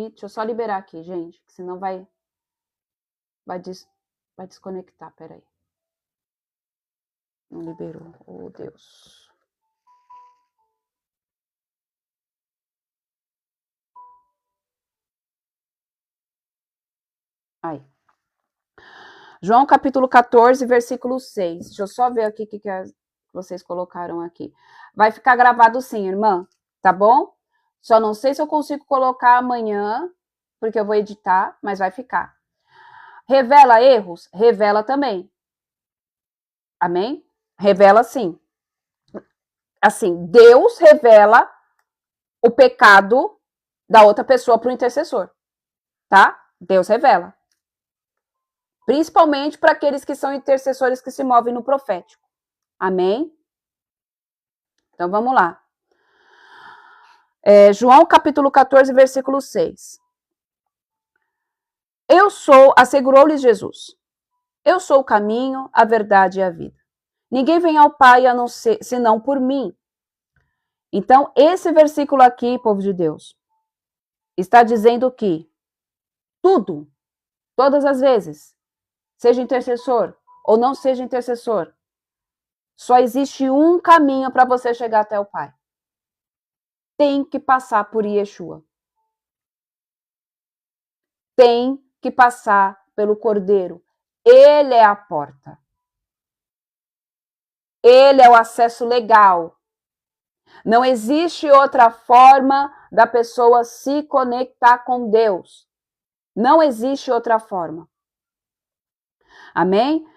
Deixa eu só liberar aqui, gente, senão vai desconectar. Peraí. Não liberou. Oh, Deus. Aí. João capítulo 14, versículo 6. Deixa eu só ver aqui o que vocês colocaram aqui. Vai ficar gravado sim, irmã, tá bom? Só não sei se eu consigo colocar amanhã, porque eu vou editar, mas vai ficar. Revela erros? Revela também. Amém? Revela sim. Assim, Deus revela o pecado da outra pessoa para o intercessor, tá? Deus revela. Principalmente para aqueles que são intercessores que se movem no profético. Amém? Então vamos lá. João capítulo 14, versículo 6. Eu sou, assegurou-lhes Jesus, eu sou o caminho, a verdade e a vida. Ninguém vem ao Pai a não ser, senão por mim. Então, esse versículo aqui, povo de Deus, está dizendo que tudo, todas as vezes, seja intercessor ou não seja intercessor, só existe um caminho para você chegar até o Pai. Tem que passar por Yeshua. Tem que passar pelo Cordeiro. Ele é a porta. Ele é o acesso legal. Não existe outra forma da pessoa se conectar com Deus. Não existe outra forma. Amém?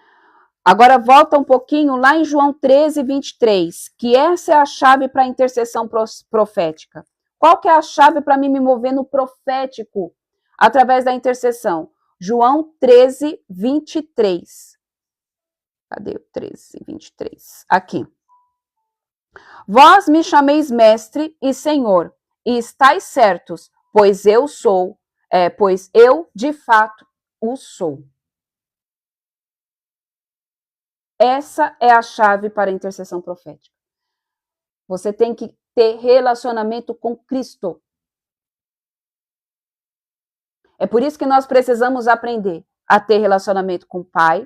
Agora volta um pouquinho lá em João 13, 23, que essa é a chave para a intercessão profética. Qual que é a chave para mim me mover no profético através da intercessão? João 13, 23. Cadê o 13, 23? Aqui. Vós me chameis mestre e senhor, e estáis certos, pois eu sou, pois eu de fato o sou. Essa é a chave para a intercessão profética. Você tem que ter relacionamento com Cristo. É por isso que nós precisamos aprender a ter relacionamento com o Pai,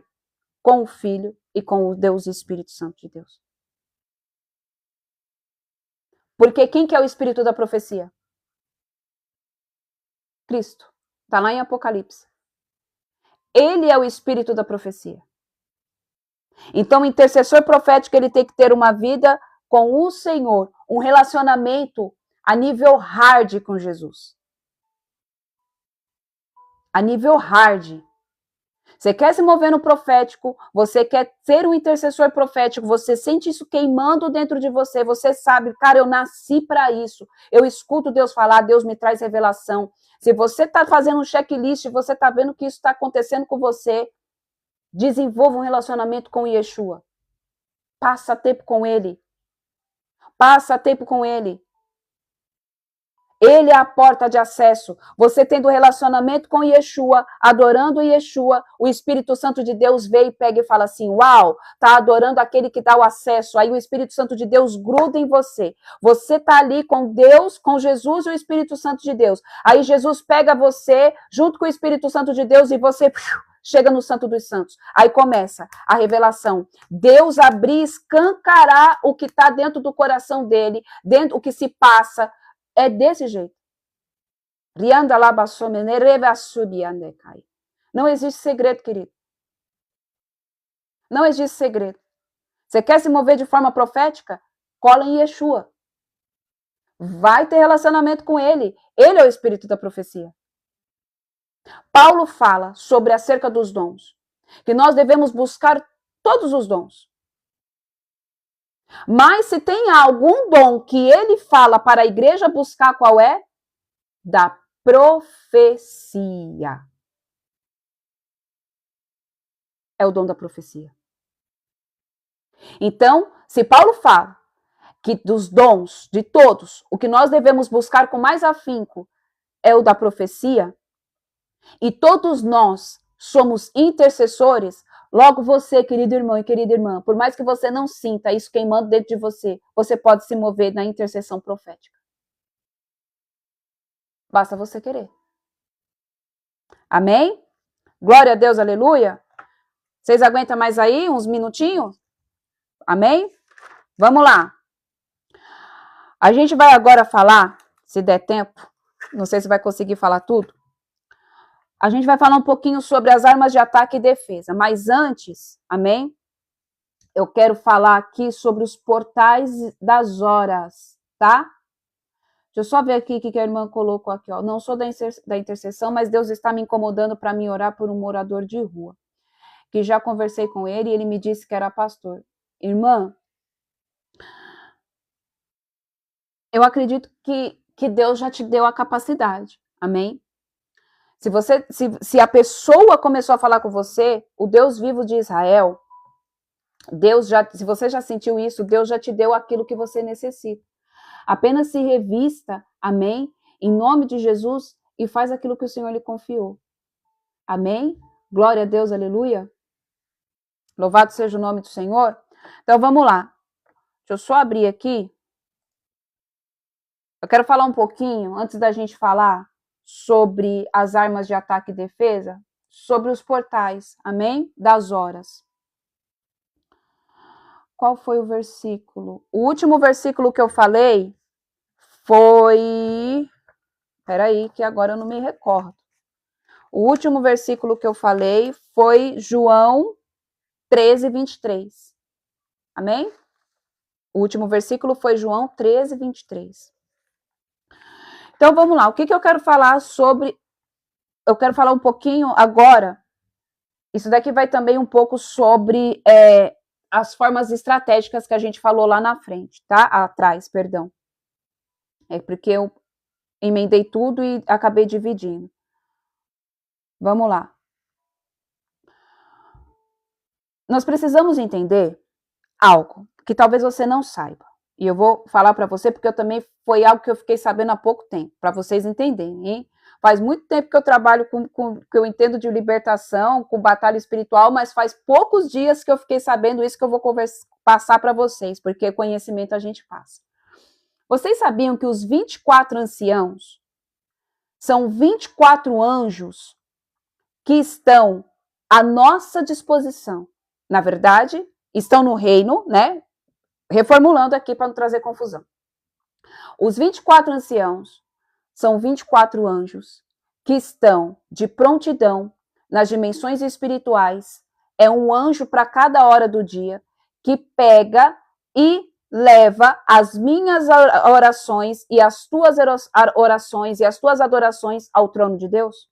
com o Filho e com o Deus e Espírito Santo de Deus. Porque quem que é o Espírito da profecia? Cristo. Está lá em Apocalipse. Ele é o Espírito da profecia. Então, o intercessor profético ele tem que ter uma vida com o Senhor, um relacionamento a nível hard com Jesus. A nível hard. Você quer se mover no profético, você quer ser um intercessor profético, você sente isso queimando dentro de você, você sabe, cara, eu nasci para isso, eu escuto Deus falar, Deus me traz revelação. Se você está fazendo um checklist, você está vendo que isso está acontecendo com você, desenvolva um relacionamento com Yeshua. Passa tempo com ele. Passa tempo com ele. Ele é a porta de acesso. Você tendo relacionamento com Yeshua, adorando Yeshua, o Espírito Santo de Deus vem e pega e fala assim, uau, tá adorando aquele que dá o acesso. Aí o Espírito Santo de Deus gruda em você. Você tá ali com Deus, com Jesus e o Espírito Santo de Deus. Aí Jesus pega você junto com o Espírito Santo de Deus e você chega no Santo dos Santos. Aí começa a revelação. Deus abrir, escancarar o que está dentro do coração dele, dentro o que se passa. É desse jeito. Não existe segredo, querido. Não existe segredo. Você quer se mover de forma profética? Cola em Yeshua. Vai ter relacionamento com ele. Ele é o Espírito da profecia. Paulo fala sobre acerca dos dons. Que nós devemos buscar todos os dons. Mas se tem algum dom que ele fala para a igreja buscar, qual é? Da profecia. É o dom da profecia. Então, se Paulo fala que dos dons de todos, o que nós devemos buscar com mais afinco é o da profecia, e todos nós somos intercessores, logo você, querido irmão e querida irmã, por mais que você não sinta isso queimando dentro de você, você pode se mover na intercessão profética. Basta você querer. Amém? Glória a Deus, aleluia. Vocês aguentam mais aí uns minutinhos? Amém? Vamos lá. A gente vai agora falar, se der tempo, não sei se vai conseguir falar tudo, a gente vai falar um pouquinho sobre as armas de ataque e defesa, mas antes, amém? Eu quero falar aqui sobre os portais das horas, tá? Deixa eu só ver aqui o que a irmã colocou aqui, ó. Não sou da intercessão, mas Deus está me incomodando para me orar por um morador de rua, que já conversei com ele e ele me disse que era pastor. Irmã, eu acredito que Deus já te deu a capacidade, amém? Se a pessoa começou a falar com você, o Deus vivo de Israel, se você já sentiu isso, Deus já te deu aquilo que você necessita. Apenas se revista, amém? Em nome de Jesus e faz aquilo que o Senhor lhe confiou. Amém? Glória a Deus, aleluia. Louvado seja o nome do Senhor. Então vamos lá. Deixa eu só abrir aqui. Eu quero falar um pouquinho, antes da gente falar sobre as armas de ataque e defesa, sobre os portais, amém? Das horas. Qual foi o versículo? O último versículo que eu falei foi... Peraí, que agora eu não me recordo. O último versículo que eu falei foi João 13, 23. Amém? O último versículo foi João 13, 23. Então, vamos lá. O que eu quero falar sobre... Eu quero falar um pouquinho agora. Isso daqui vai também um pouco sobre as formas estratégicas que a gente falou lá na frente, tá? Atrás, perdão. É porque eu emendei tudo e acabei dividindo. Vamos lá. Nós precisamos entender algo que talvez você não saiba. E eu vou falar para você porque eu também foi algo que eu fiquei sabendo há pouco tempo, para vocês entenderem, hein? Faz muito tempo que eu trabalho que eu entendo de libertação, com batalha espiritual, mas faz poucos dias que eu fiquei sabendo isso que eu vou passar para vocês, porque conhecimento a gente passa. Vocês sabiam que os 24 anciãos são 24 anjos que estão à nossa disposição? Na verdade, estão no reino, né? Reformulando aqui para não trazer confusão. Os 24 anciãos são 24 anjos que estão de prontidão nas dimensões espirituais. É um anjo para cada hora do dia que pega e leva as minhas orações e as tuas orações e as tuas adorações ao trono de Deus.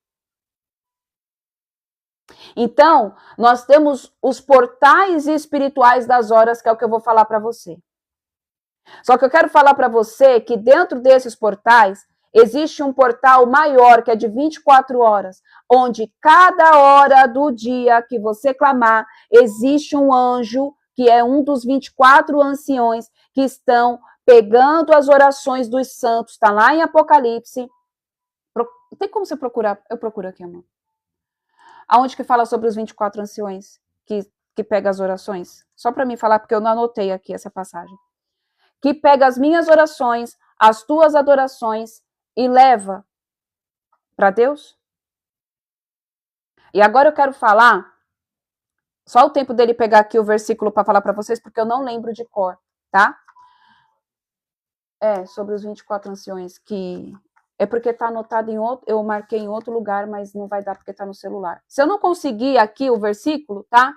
Então, nós temos os portais espirituais das horas, que é o que eu vou falar para você. Só que eu quero falar para você que dentro desses portais existe um portal maior, que é de 24 horas, onde cada hora do dia que você clamar, existe um anjo, que é um dos 24 anciões, que estão pegando as orações dos santos. Está lá em Apocalipse. Tem como você procurar? Eu procuro aqui, amor. Aonde que fala sobre os 24 anciões que pega as orações? Só para mim falar, porque eu não anotei aqui essa passagem. Que pega as minhas orações, as tuas adorações e leva para Deus. E agora eu quero falar, só o tempo dele pegar aqui o versículo para falar para vocês, porque eu não lembro de cor, tá? Sobre os 24 anciões, que é porque está anotado em outro, eu marquei em outro lugar, mas não vai dar porque está no celular. Se eu não conseguir aqui o versículo, tá?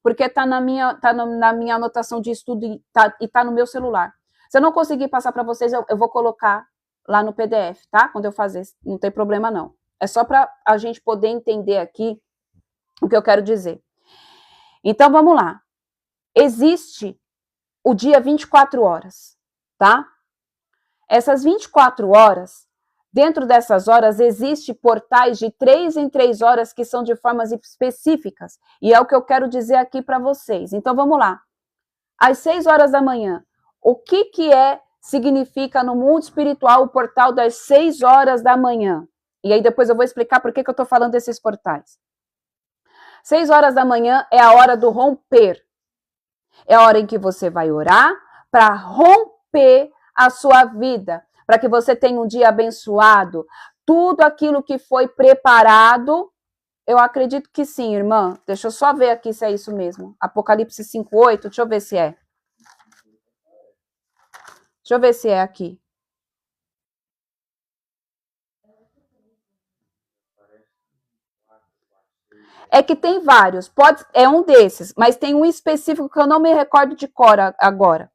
Porque está na minha anotação de estudo e tá no meu celular. Se eu não conseguir passar para vocês, eu vou colocar lá no PDF, tá? Quando eu fazer, não tem problema não. É só para a gente poder entender aqui o que eu quero dizer. Então, vamos lá. Existe o dia 24 horas, tá? Essas 24 horas, dentro dessas horas, existe portais de 3 em 3 horas que são de formas específicas. E é o que eu quero dizer aqui para vocês. Então, vamos lá. Às 6 horas da manhã, o que significa no mundo espiritual o portal das 6 horas da manhã? E aí depois eu vou explicar por que eu estou falando desses portais. 6 horas da manhã é a hora do romper. É a hora em que você vai orar para romper a sua vida, para que você tenha um dia abençoado. Tudo aquilo que foi preparado, eu acredito que sim, irmã. Deixa eu só ver aqui se é isso mesmo. Apocalipse 5:8, deixa eu ver se é. Deixa eu ver se é aqui. É que tem vários, é um desses, mas tem um específico que eu não me recordo de cor agora.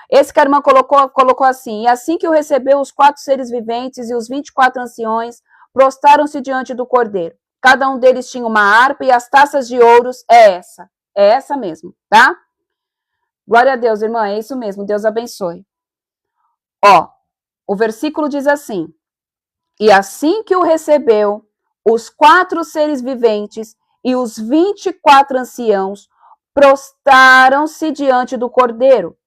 Esse que a irmã colocou assim: e assim que o recebeu, os 4 seres viventes e os 24 anciões prostraram-se diante do cordeiro. Cada um deles tinha uma harpa e as taças de ouros é essa mesmo, tá? Glória a Deus, irmã, é isso mesmo, Deus abençoe. Ó, o versículo diz assim: e assim que o recebeu, os 4 seres viventes e os 24 anciãos prostraram-se diante do cordeiro.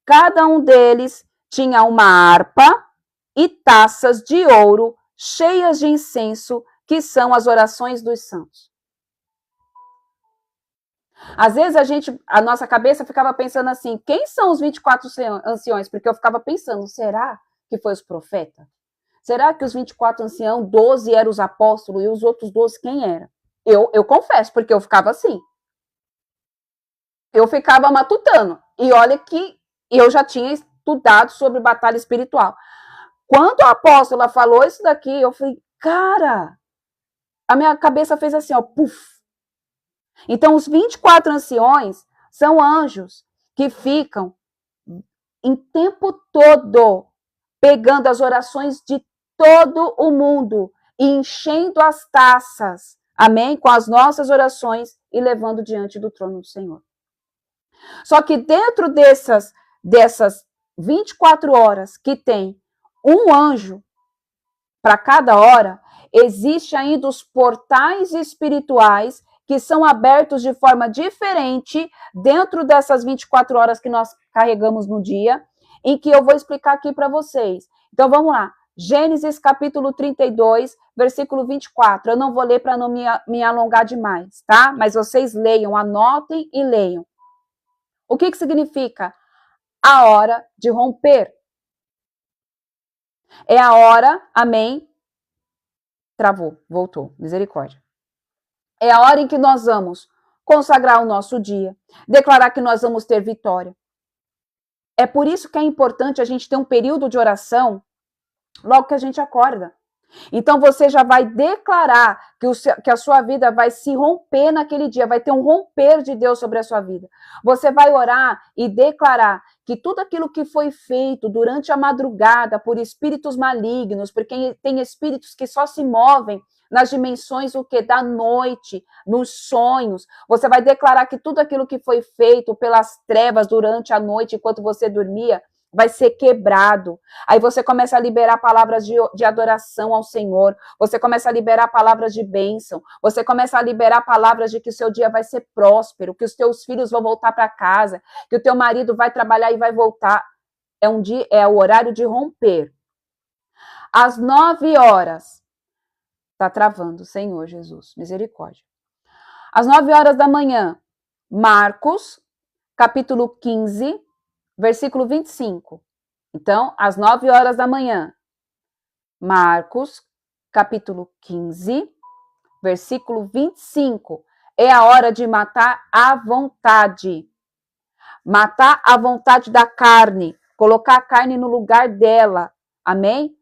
Cada um deles tinha uma harpa e taças de ouro cheias de incenso, que são as orações dos santos. Às vezes a nossa cabeça ficava pensando assim: quem são os 24 anciões? Porque eu ficava pensando, será que foi os profetas? Será que os 24 anciãos, 12 eram os apóstolos e os outros 12 quem era? Eu confesso, porque eu ficava assim. Eu ficava matutando. E olha que eu já tinha estudado sobre batalha espiritual. Quando a apóstola falou isso daqui, eu falei, cara, a minha cabeça fez assim, ó, puf. Então, os 24 anciões são anjos que ficam em tempo todo pegando as orações de todo o mundo e enchendo as taças, amém? Com as nossas orações e levando diante do trono do Senhor. Só que dentro dessas 24 horas que tem um anjo para cada hora, existe ainda os portais espirituais que são abertos de forma diferente dentro dessas 24 horas que nós carregamos no dia, em que eu vou explicar aqui para vocês. Então, vamos lá. Gênesis capítulo 32, versículo 24. Eu não vou ler para não me alongar demais, tá? Mas vocês leiam, anotem e leiam. O que significa? A hora de romper. É a hora, amém? Travou, voltou, misericórdia. É a hora em que nós vamos consagrar o nosso dia, declarar que nós vamos ter vitória. É por isso que é importante a gente ter um período de oração logo que a gente acorda. Então você já vai declarar que a sua vida vai se romper naquele dia, vai ter um romper de Deus sobre a sua vida. Você vai orar e declarar que tudo aquilo que foi feito durante a madrugada por espíritos malignos, porque tem espíritos que só se movem nas dimensões da noite, nos sonhos. Você vai declarar que tudo aquilo que foi feito pelas trevas durante a noite, enquanto você dormia, vai ser quebrado. Aí você começa a liberar palavras de adoração ao Senhor, você começa a liberar palavras de bênção, você começa a liberar palavras de que o seu dia vai ser próspero, que os teus filhos vão voltar para casa, que o teu marido vai trabalhar e vai voltar. É o horário de romper. Às 9 horas, está travando, Senhor Jesus, misericórdia. Às 9 horas da manhã, Marcos, capítulo 15, versículo 25. Então, às 9 horas da manhã, Marcos, capítulo 15, versículo 25. É a hora de matar à vontade. Matar a vontade da carne. Colocar a carne no lugar dela. Amém?